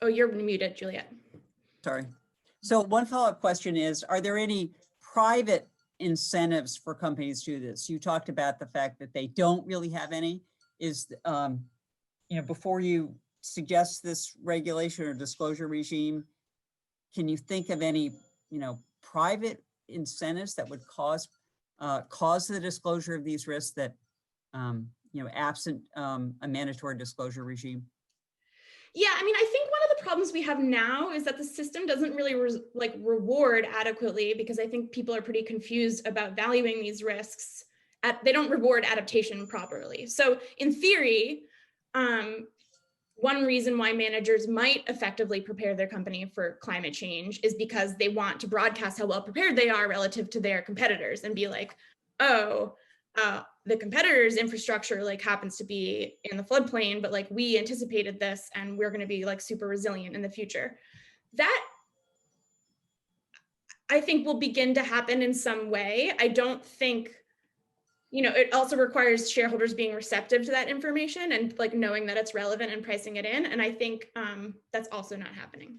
Oh, you're muted, Juliet. Sorry. So one follow-up question is, are there any private incentives for companies to do this? You talked about the fact that they don't really have any. Is, before you suggest this regulation or disclosure regime, can you think of any, private incentives that would cause the disclosure of these risks that, absent a mandatory disclosure regime? Yeah, I mean, I think one of the problems we have now is that the system doesn't really reward adequately, because I think people are pretty confused about valuing these risks. They don't reward adaptation properly. So in theory, one reason why managers might effectively prepare their company for climate change is because they want to broadcast how well prepared they are relative to their competitors and be like, oh, the competitor's infrastructure happens to be in the floodplain, but we anticipated this and we're going to be super resilient in the future. That I think will begin to happen in some way. I don't think, it also requires shareholders being receptive to that information and knowing that it's relevant and pricing it in. And I think that's also not happening.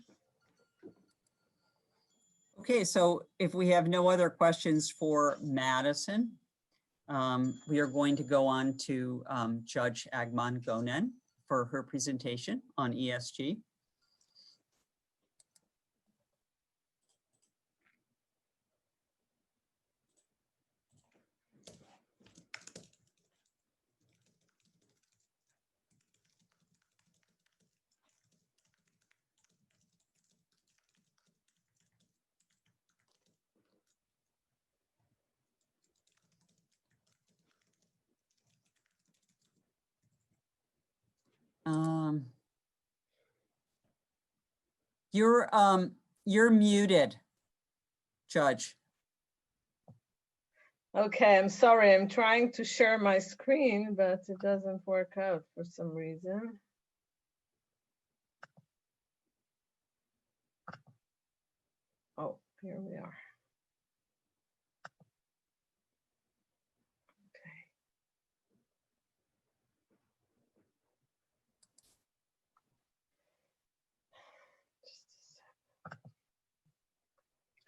Okay, so if we have no other questions for Madison, we are going to go on to Judge Agman Gonen for her presentation on ESG. You're muted, Judge. Okay, I'm sorry. I'm trying to share my screen, but it doesn't work out for some reason. Oh, here we are.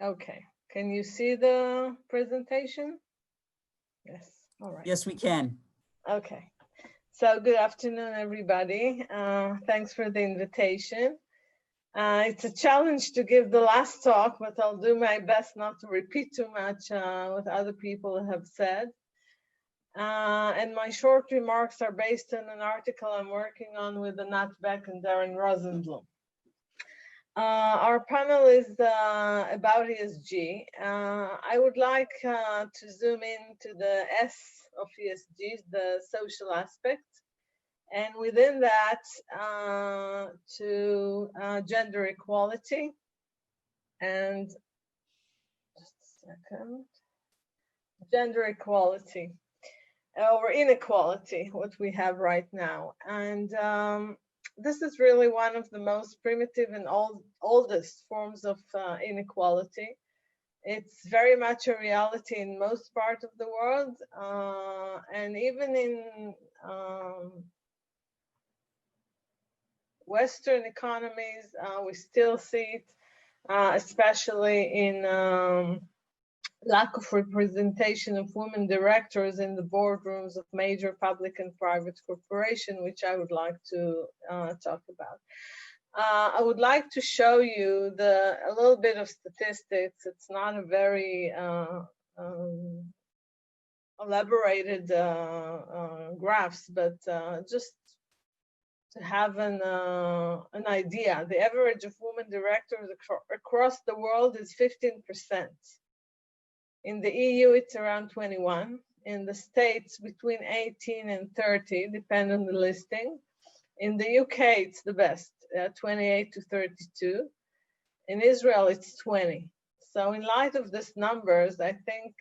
Okay, can you see the presentation? Yes, all right. Yes, we can. Okay, so good afternoon, everybody. Thanks for the invitation. It's a challenge to give the last talk, but I'll do my best not to repeat too much what other people have said. And my short remarks are based on an article I'm working on with Anat Beck and Darren Rosenblum. Our panel is about ESG. I would like to zoom into the S of ESG, the social aspect, and within that to gender equality, and just a second, gender equality or inequality, what we have right now. And this is really one of the most primitive and oldest forms of inequality. It's very much a reality in most parts of the world, and even in Western economies, we still see it, especially in lack of representation of women directors in the boardrooms of major public and private corporations, which I would like to talk about. I would like to show you a little bit of statistics. It's not a very elaborated graphs, but just to have an idea. The average of women directors across the world is 15%. In the EU, it's around 21. In the States, between 18 and 30, depend on the listing. In the UK, it's the best, 28 to 32. In Israel, it's 20. So in light of these numbers, I think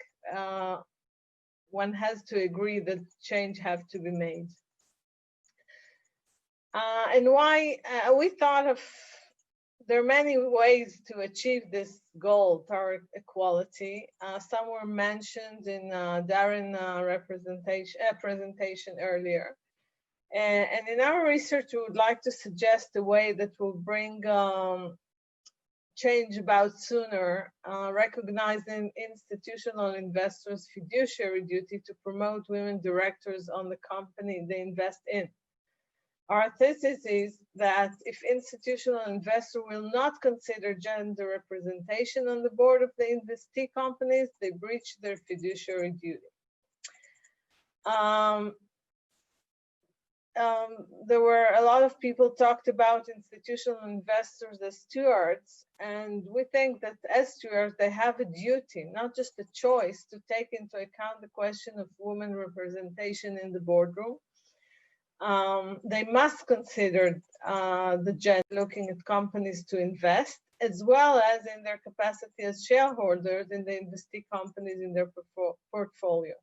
one has to agree that change have to be made. And why we thought of, there are many ways to achieve this goal, toward equality. Some were mentioned in Darren's presentation earlier. And in our research, we would like to suggest a way that will bring change about sooner, recognizing institutional investors' fiduciary duty to promote women directors on the company they invest in. Our thesis is that if institutional investor will not consider gender representation on the board of the investee companies, they breach their fiduciary duty. There were a lot of people talked about institutional investors as stewards, and we think that as stewards, they have a duty, not just a choice, to take into account the question of women representation in the boardroom. They must consider the gender looking at companies to invest, as well as in their capacity as shareholders in the investee companies in their portfolio.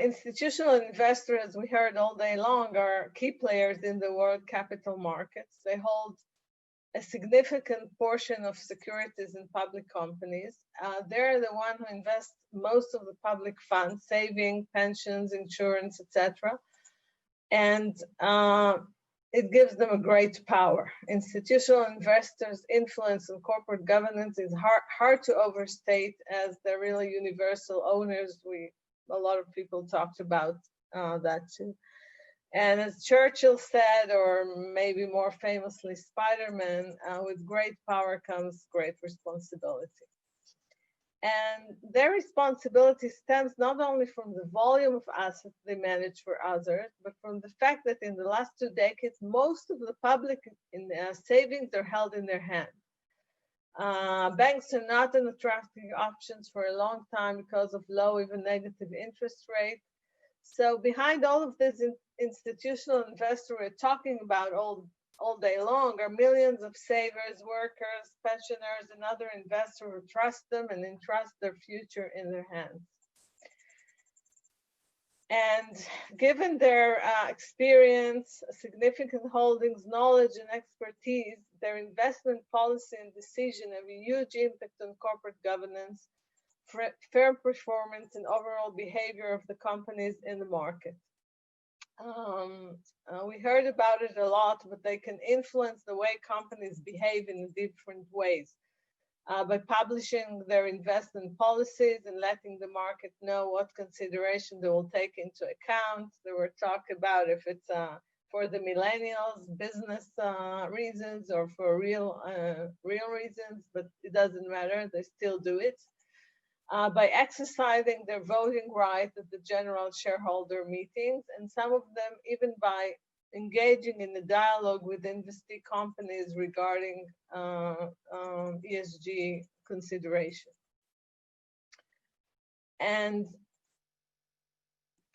Institutional investors, as we heard all day long, are key players in the world capital markets. They hold a significant portion of securities in public companies. They're the one who invest most of the public funds, saving, pensions, insurance, etc. And it gives them a great power. Institutional investors' influence on corporate governance is hard to overstate, as they're really universal owners. A lot of people talked about that too. And as Churchill said, or maybe more famously Spider-Man, with great power comes great responsibility. And their responsibility stems not only from the volume of assets they manage for others, but from the fact that in the last 2 decades, most of the public savings are held in their hands. Banks are not an attractive options for a long time because of low, even negative interest rate. So behind all of this institutional investors we're talking about all day long are millions of savers, workers, pensioners, and other investors who trust them and entrust their future in their hands. And given their experience, significant holdings, knowledge, and expertise, their investment policy and decision have a huge impact on corporate governance, fair performance, and overall behavior of the companies in the market. We heard about it a lot, but they can influence the way companies behave in different ways. By publishing their investment policies and letting the market know what consideration they will take into account. There were talk about if it's for the millennials, business reasons, or for real reasons, but it doesn't matter, they still do it. By exercising their voting right at the general shareholder meetings, and some of them even by engaging in a dialogue with investee companies regarding ESG consideration. And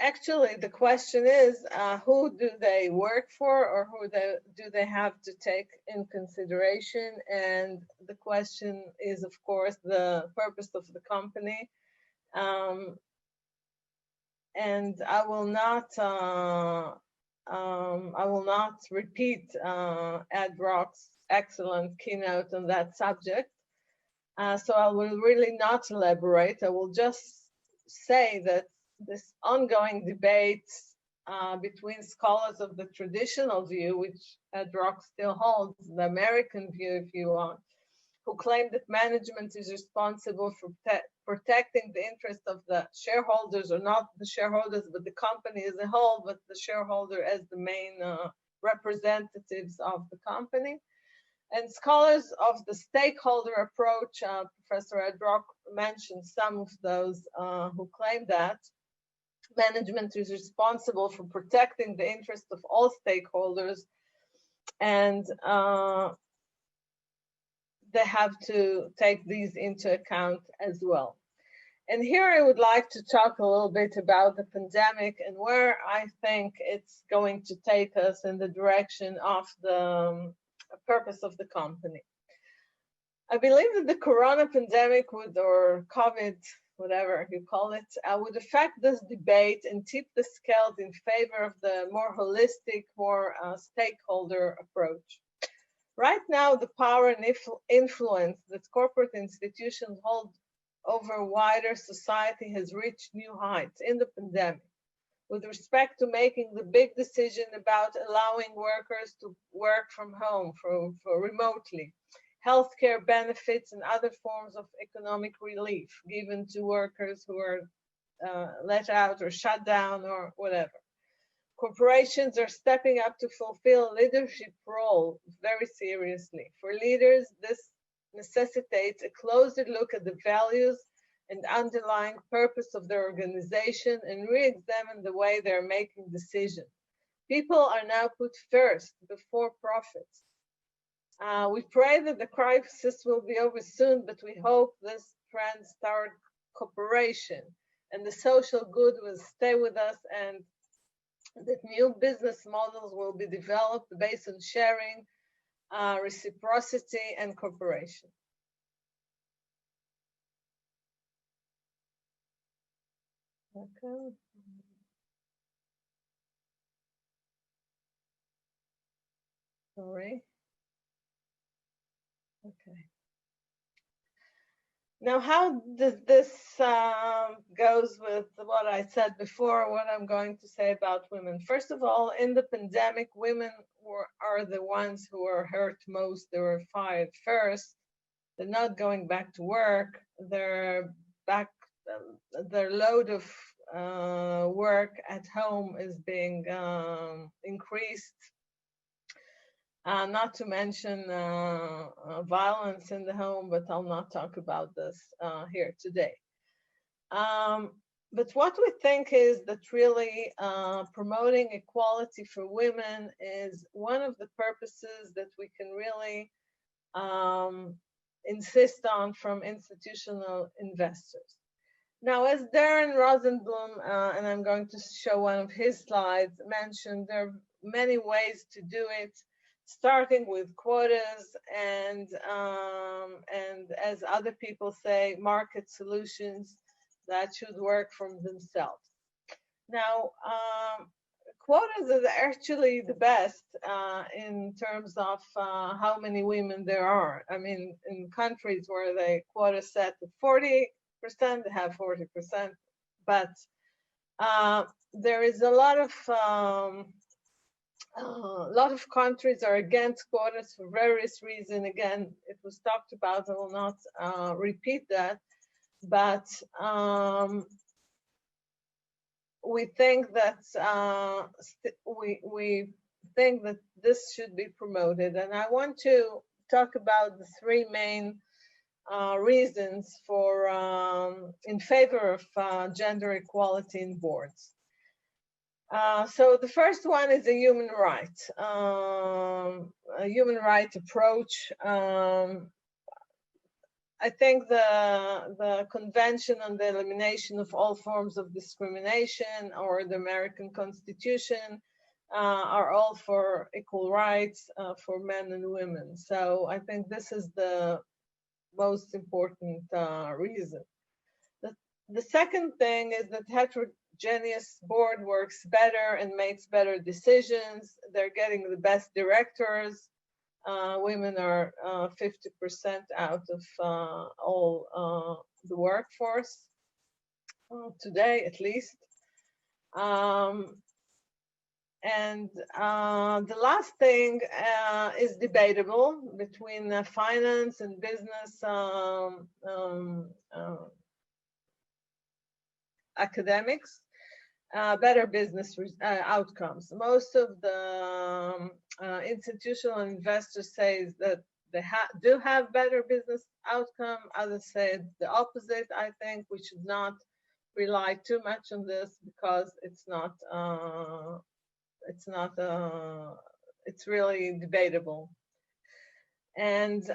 actually, the question is, who do they work for, or who do they have to take in consideration? And the question is, of course, the purpose of the company. And I will not repeat Ed Rock's excellent keynote on that subject. So I will really not elaborate. I will just say that this ongoing debate between scholars of the traditional view, which Ed Rock still holds, the American view, if you want, who claim that management is responsible for protecting the interest of the shareholders, or not the shareholders, but the company as a whole, but the shareholder as the main representatives of the company. And scholars of the stakeholder approach, Professor Ed Rock mentioned some of those who claim that management is responsible for protecting the interest of all stakeholders, and they have to take these into account as well. And here I would like to talk a little bit about the pandemic and where I think it's going to take us in the direction of the purpose of the company. I believe that the corona pandemic would, or COVID, whatever you call it, would affect this debate and tip the scales in favor of the more holistic, more stakeholder approach. Right now, the power and influence that corporate institutions hold over wider society has reached new heights in the pandemic, with respect to making the big decision about allowing workers to work from home, for remotely, healthcare benefits, and other forms of economic relief given to workers who are let out or shut down or whatever. Corporations are stepping up to fulfill a leadership role very seriously. For leaders, this necessitates a closer look at the values and underlying purpose of their organization and re-examine the way they're making decisions. People are now put first before profits. We pray that the crisis will be over soon, but we hope this trend toward cooperation and the social good will stay with us, and that new business models will be developed based on sharing, reciprocity, and cooperation. Okay. Sorry. Okay. Now, how does this goes with what I said before, what I'm going to say about women? First of all, in the pandemic, women are the ones who were hurt most. They were fired first. They're not going back to work. Their load of work at home is being increased. Not to mention violence in the home, but I'll not talk about this here today. But what we think is that really promoting equality for women is one of the purposes that we can really insist on from institutional investors. Now, as Darren Rosenblum, and I'm going to show one of his slides, mentioned, there are many ways to do it, starting with quotas and as other people say, market solutions that should work from themselves. Now, quotas are actually the best in terms of how many women there are. I mean, in countries where the quota set at 40%, they have 40%, but there is a lot of countries are against quotas for various reasons. Again, it was talked about. I will not repeat that, but we think that we think that this should be promoted, and I want to talk about the three main reasons for in favor of gender equality in boards. So the first one is a human right approach. I think the Convention on the Elimination of All Forms of Discrimination or the American Constitution are all for equal rights for men and women. So I think this is the most important reason. The second thing is that heterogeneous board works better and makes better decisions. They're getting the best directors. Women are 50% out of all the workforce today, at least. And the last thing is debatable between finance and business academics, better business outcomes. Most of the institutional investors say that they do have better business outcome. Others say the opposite. I think we should not rely too much on this because it's really debatable. And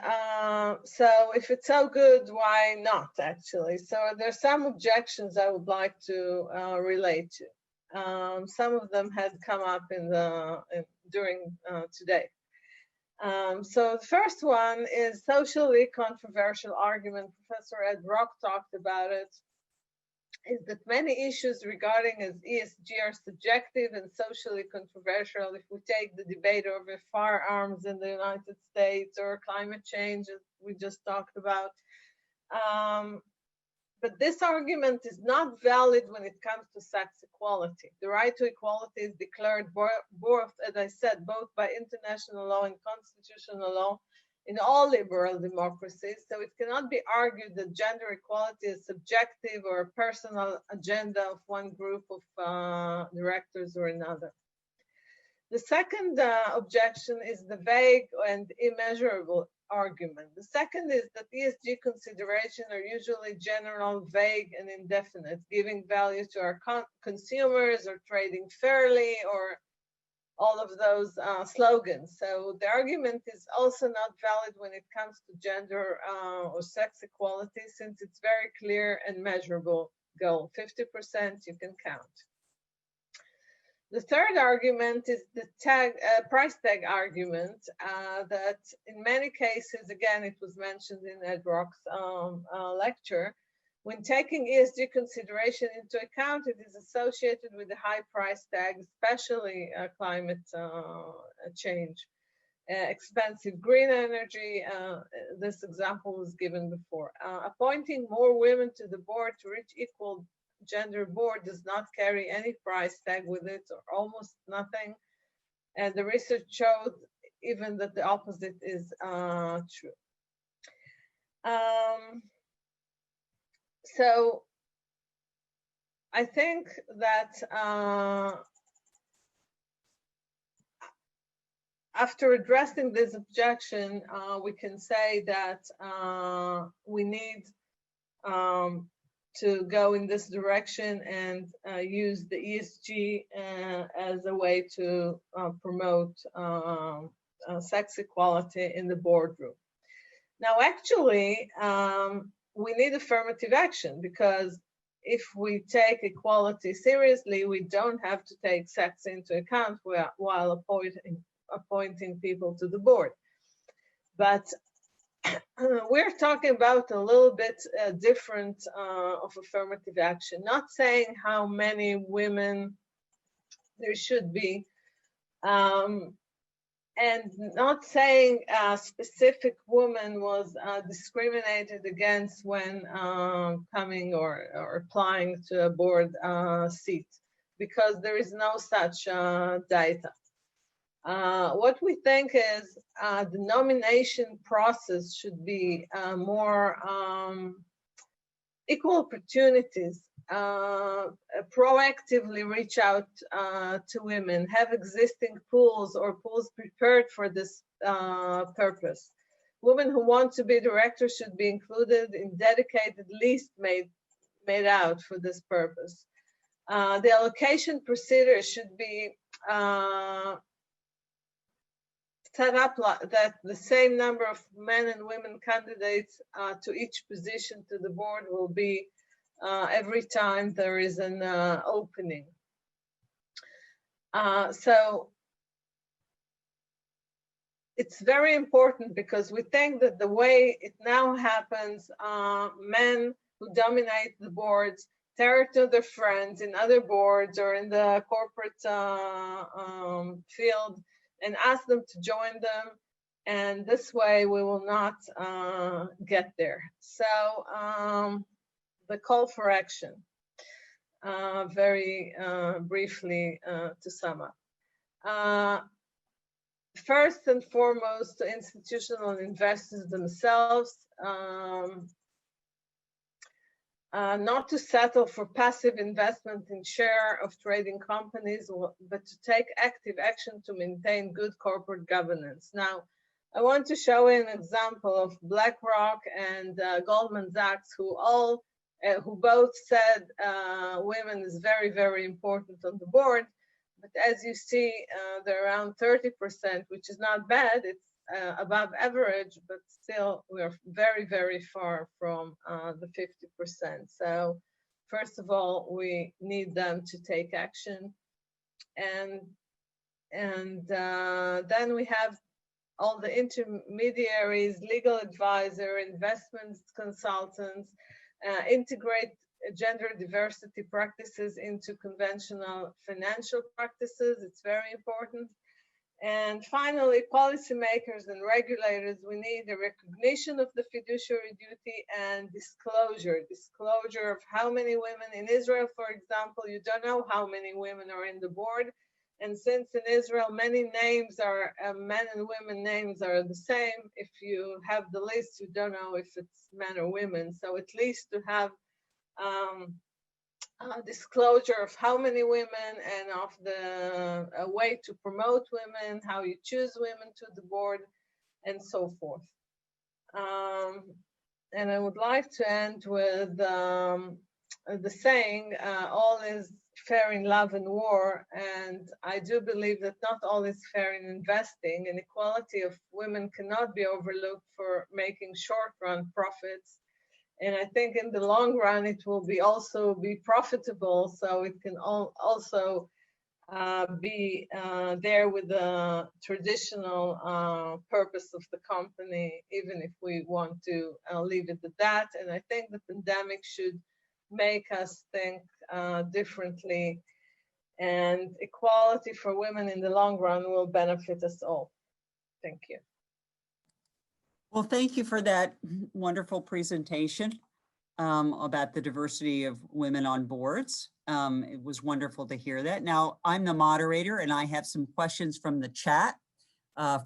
so if it's so good, why not actually? So there's some objections I would like to relate to. Some of them had come up during today. So the first one is socially controversial argument. Professor Ed Rock talked about it, is that many issues regarding as ESG are subjective and socially controversial. If we take the debate over firearms in the United States or climate change, as we just talked about. But this argument is not valid when it comes to sex equality. The right to equality is declared both, as I said, both by international law and constitutional law, in all liberal democracies. So it cannot be argued that gender equality is subjective or a personal agenda of one group of directors or another. The second objection is the vague and immeasurable argument. The second is that ESG considerations are usually general, vague, and indefinite, giving value to our consumers or trading fairly or all of those slogans. So the argument is also not valid when it comes to gender or sex equality, since it's very clear and measurable goal. 50% you can count. The third argument is the price tag argument that in many cases, again, it was mentioned in Ed Rock's lecture, when taking ESG consideration into account, it is associated with a high price tag, especially climate change. Expensive green energy, this example was given before. Appointing more women to the board to reach equal gender board does not carry any price tag with it, or almost nothing. And the research showed even that the opposite is true. So I think that after addressing this objection, we can say that we need to go in this direction and use the ESG as a way to promote sex equality in the boardroom. Now, actually, we need affirmative action, because if we take equality seriously, we don't have to take sex into account while appointing people to the board. But we're talking about a little bit different of affirmative action, not saying how many women there should be, and not saying a specific woman was discriminated against when coming or applying to a board seat, because there is no such data. What we think is the nomination process should be more equal opportunities, proactively reach out to women, have existing pools or pools prepared for this purpose. Women who want to be directors should be included in dedicated lists made out for this purpose. The allocation procedure should be set up that the same number of men and women candidates to each position to the board will be every time there is an opening. So it's very important, because we think that the way it now happens, men who dominate the boards turn to their friends in other boards or in the corporate field and ask them to join them, and this way we will not get there. So the call for action, very briefly to sum up. First and foremost, to institutional investors themselves, not to settle for passive investment in share of trading companies, but to take active action to maintain good corporate governance. Now, I want to show an example of BlackRock and Goldman Sachs, who both said women is very, very important on the board. But as you see, they're around 30%, which is not bad. It's above average, but still we're very, very far from the 50%. So first of all, we need them to take action. And then we have all the intermediaries, legal advisor, investments consultants, integrate gender diversity practices into conventional financial practices. It's very important. And finally, policymakers and regulators, we need a recognition of the fiduciary duty and disclosure of how many women in Israel, for example, you don't know how many women are in the board. And since in Israel, many names are, men and women names are the same, if you have the list, you don't know if it's men or women. So at least to have disclosure of how many women and of the way to promote women, how you choose women to the board, and so forth. And I would like to end with the saying, all is fair in love and war. And I do believe that not all is fair in investing, and equality of women cannot be overlooked for making short-run profits. And I think in the long run, it will be also be profitable. So it can also be there with the traditional purpose of the company, even if we want to leave it at that. And I think the pandemic should make us think differently, and equality for women in the long run will benefit us all. Thank you. Well, thank you for that wonderful presentation about the diversity of women on boards. It was wonderful to hear that. Now, I'm the moderator and I have some questions from the chat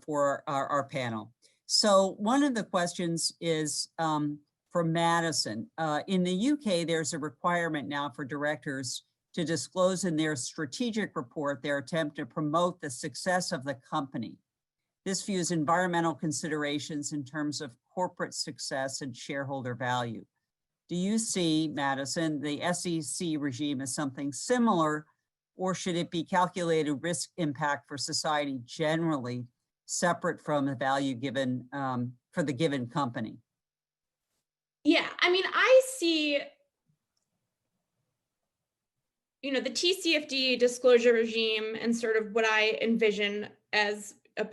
for our panel. So one of the questions is for Madison. In the UK, there's a requirement now for directors to disclose in their strategic report their attempt to promote the success of the company. This views environmental considerations in terms of corporate success and shareholder value. Do you see, Madison, the SEC regime as something similar, or should it be calculated risk impact for society generally, separate from the value given for the given company? Yeah, I mean, I see, you know, the TCFD disclosure regime and sort of what I envision as a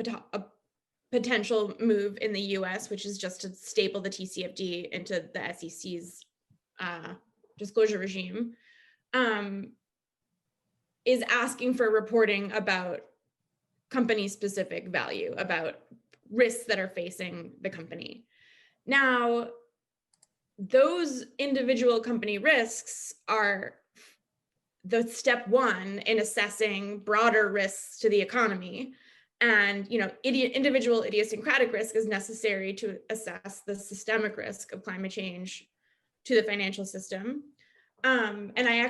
potential move in the US, which is just to staple the TCFD into the SEC's disclosure regime, is asking for reporting about company-specific value, about risks that are facing the company. Now, those individual company risks are the step one in assessing broader risks to the economy. And, you know, individual idiosyncratic risk is necessary to assess the systemic risk of climate change to the financial system. And I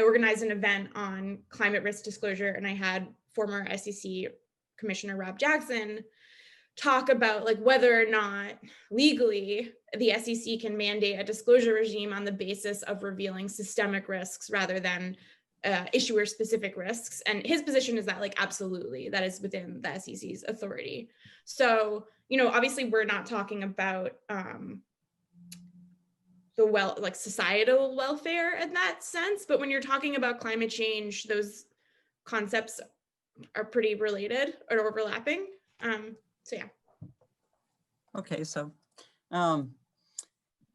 organized an event on climate risk disclosure, and I had former SEC Commissioner Rob Jackson talk about like whether or not legally the SEC can mandate a disclosure regime on the basis of revealing systemic risks rather than issuer specific risks. And his position is that like, absolutely, that is within the SEC's authority. So, you know, obviously we're not talking about societal welfare in that sense, but when you're talking about climate change, those concepts are pretty related or overlapping. So yeah. Okay, so, all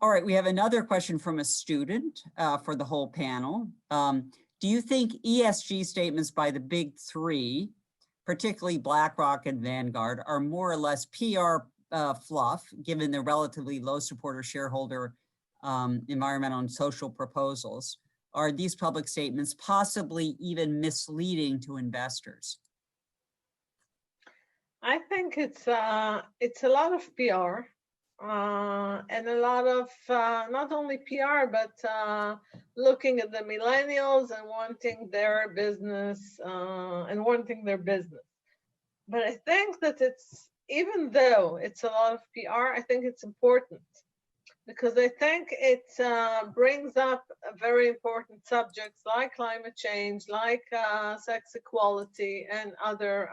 right, we have another question from a student for the whole panel. Do you think ESG statements by the big three, particularly BlackRock and Vanguard, are more or less PR fluff, given the relatively low support of shareholder environmental and social proposals? Are these public statements possibly even misleading to investors? I think it's a lot of PR and a lot of not only PR, but looking at the millennials and wanting their business But I think that even though it's a lot of PR, I think it's important because I think it brings up very important subjects like climate change, like sex equality, and other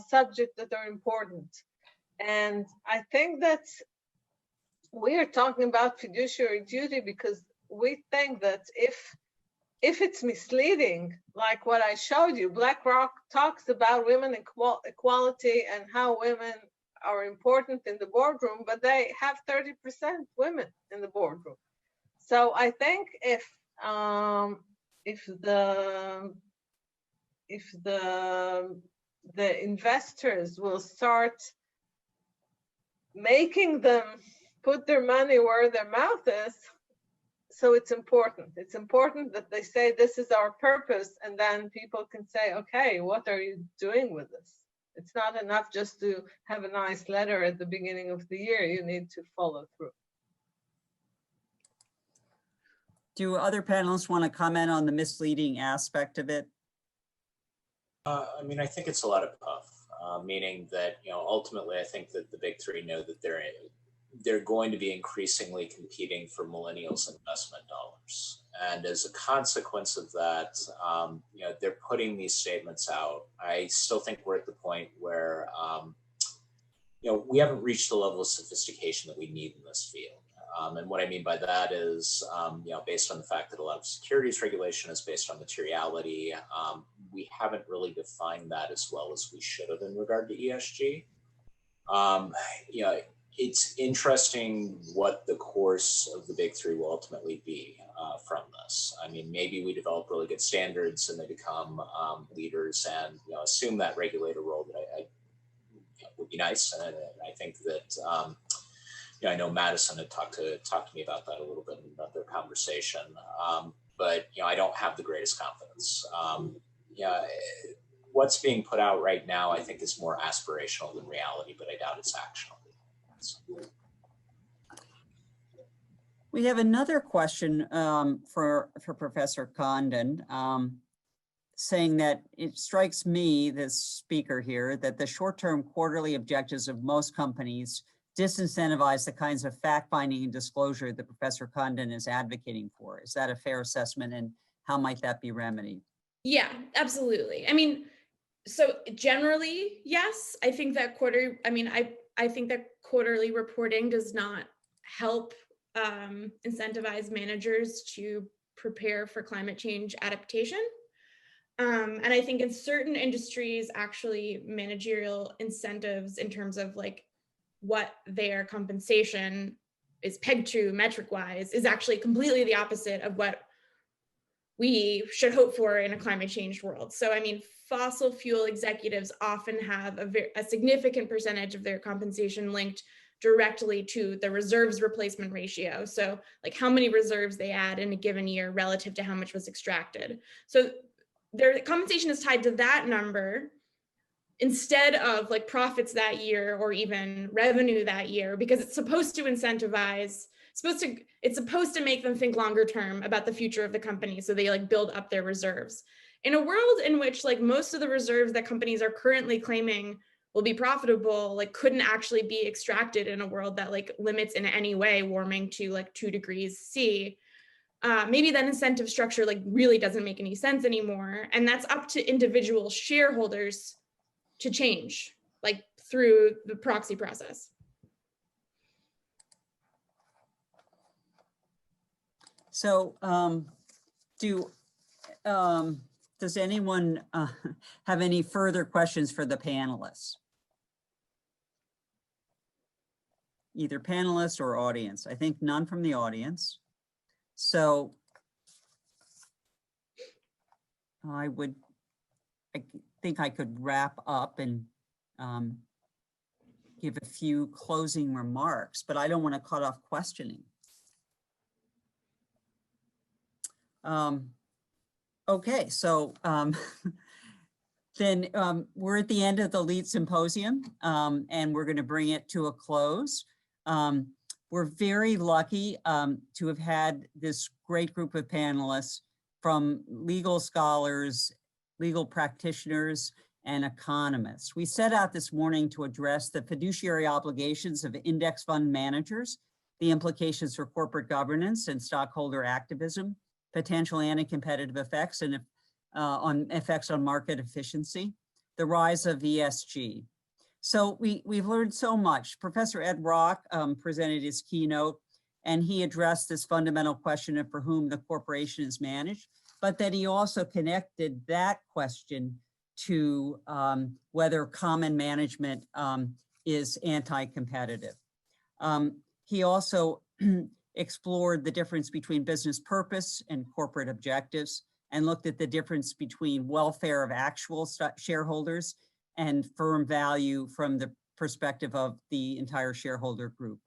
subjects that are important. And I think that we are talking about fiduciary duty because we think that if it's misleading, like what I showed you, BlackRock talks about women equality and how women are important in the boardroom, but they have 30% women in the boardroom. So I think if the investors will start making them put their money where their mouth is, so it's important. It's important that they say this is our purpose, and then people can say, okay, what are you doing with this? It's not enough just to have a nice letter at the beginning of the year. You need to follow through. Do other panelists want to comment on the misleading aspect of it? I mean, I think it's a lot of puff, meaning that, you know, ultimately, I think that the big three know that they're going to be increasingly competing for millennials' investment dollars. And as a consequence of that, you know, they're putting these statements out. I still think we're at the point where, you know, we haven't reached the level of sophistication that we need in this field. And what I mean by that is, you know, based on the fact that a lot of securities regulation is based on materiality, we haven't really defined that as well as we should have in regard to ESG. You know, it's interesting what the course of the big three will ultimately be from this. I mean, maybe we develop really good standards and they become leaders and, you know, assume that regulator role that I would be nice. And I think that, you know, I know Madison had talked to me about that a little bit in another conversation, but, you know, I don't have the greatest confidence. Yeah, what's being put out right now, I think, is more aspirational than reality, but I doubt it's actionable. We have another question for Professor Condon, saying that it strikes me, this speaker here, that the short-term quarterly objectives of most companies disincentivize the kinds of fact-finding and disclosure that Professor Condon is advocating for. Is that a fair assessment, and how might that be remedied? Yeah, absolutely. I mean, so generally, yes, I think that I think that quarterly reporting does not help incentivize managers to prepare for climate change adaptation. And I think in certain industries, actually managerial incentives in terms of like what their compensation is pegged to metric wise is actually completely the opposite of what we should hope for in a climate change world. So, I mean, fossil fuel executives often have a significant percentage of their compensation linked directly to the reserves replacement ratio. So like how many reserves they add in a given year relative to how much was extracted. So their compensation is tied to that number instead of like profits that year or even revenue that year, because it's supposed to incentivize, it's supposed to make them think longer term about the future of the company. So they like build up their reserves. In a world in which like most of the reserves that companies are currently claiming will be profitable, like couldn't actually be extracted in a world that like limits in any way warming to like 2 degrees C, maybe that incentive structure like really doesn't make any sense anymore. And that's up to individual shareholders to change, like through the proxy process. So does anyone have any further questions for the panelists? Either panelists or audience? I think none from the audience. So I think I could wrap up and give a few closing remarks, but I don't want to cut off questioning. Okay, so then we're at the end of the Leet Symposium, and we're going to bring it to a close. We're very lucky to have had this great group of panelists from legal scholars, legal practitioners, and economists. We set out this morning to address the fiduciary obligations of index fund managers, the implications for corporate governance and stockholder activism, potential anti-competitive effects and effects on market efficiency, the rise of ESG. So we've learned so much. Professor Ed Rock presented his keynote, and he addressed this fundamental question of for whom the corporation is managed, but that he also connected that question to whether common management is anti-competitive. He also explored the difference between business purpose and corporate objectives, and looked at the difference between welfare of actual shareholders and firm value from the perspective of the entire shareholder group.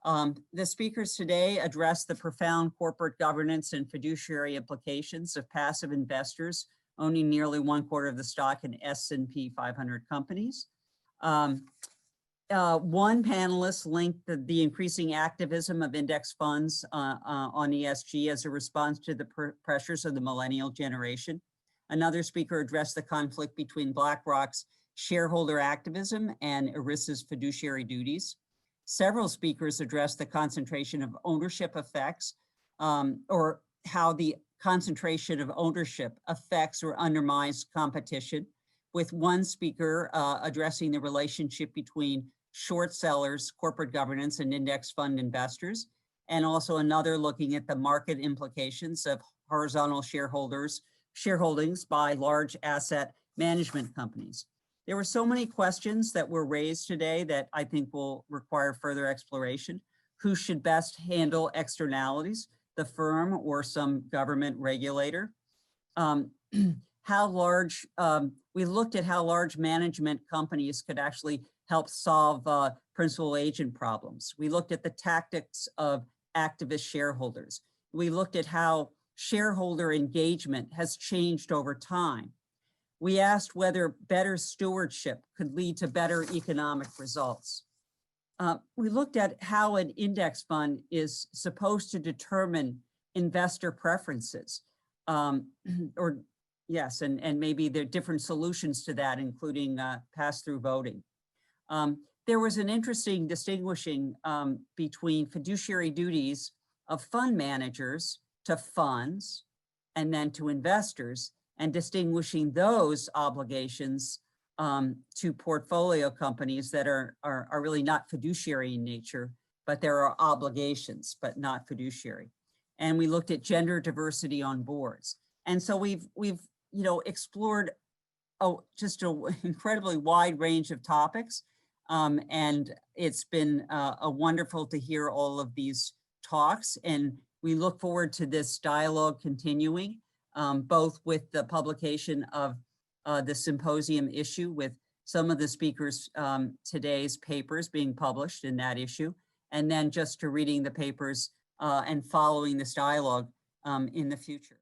The speakers today address the profound corporate governance and fiduciary implications of passive investors owning nearly 1/4 of the stock in S&P 500 companies. One panelist linked the increasing activism of index funds on ESG as a response to the pressures of the millennial generation. Another speaker addressed the conflict between BlackRock's shareholder activism and ERISA's fiduciary duties. Several speakers addressed the concentration of ownership effects, or how the concentration of ownership affects or undermines competition, with one speaker addressing the relationship between short sellers, corporate governance, and index fund investors, and also another looking at the market implications of horizontal shareholdings by large asset management companies. There were so many questions that were raised today that I think will require further exploration. Who should best handle externalities, the firm or some government regulator? How large, we looked at how large management companies could actually help solve principal agent problems. We looked at the tactics of activist shareholders. We looked at how shareholder engagement has changed over time. We asked whether better stewardship could lead to better economic results. We looked at how an index fund is supposed to determine investor preferences, and maybe there are different solutions to that, including pass-through voting. There was an interesting distinguishing between fiduciary duties of fund managers to funds and then to investors, and distinguishing those obligations to portfolio companies that are really not fiduciary in nature, but there are obligations, but not fiduciary. And we looked at gender diversity on boards. And so we've explored just an incredibly wide range of topics. And it's been wonderful to hear all of these talks. And we look forward to this dialogue continuing, both with the publication of the symposium issue, with some of the speakers today's papers being published in that issue, and then just to reading the papers and following this dialogue in the future.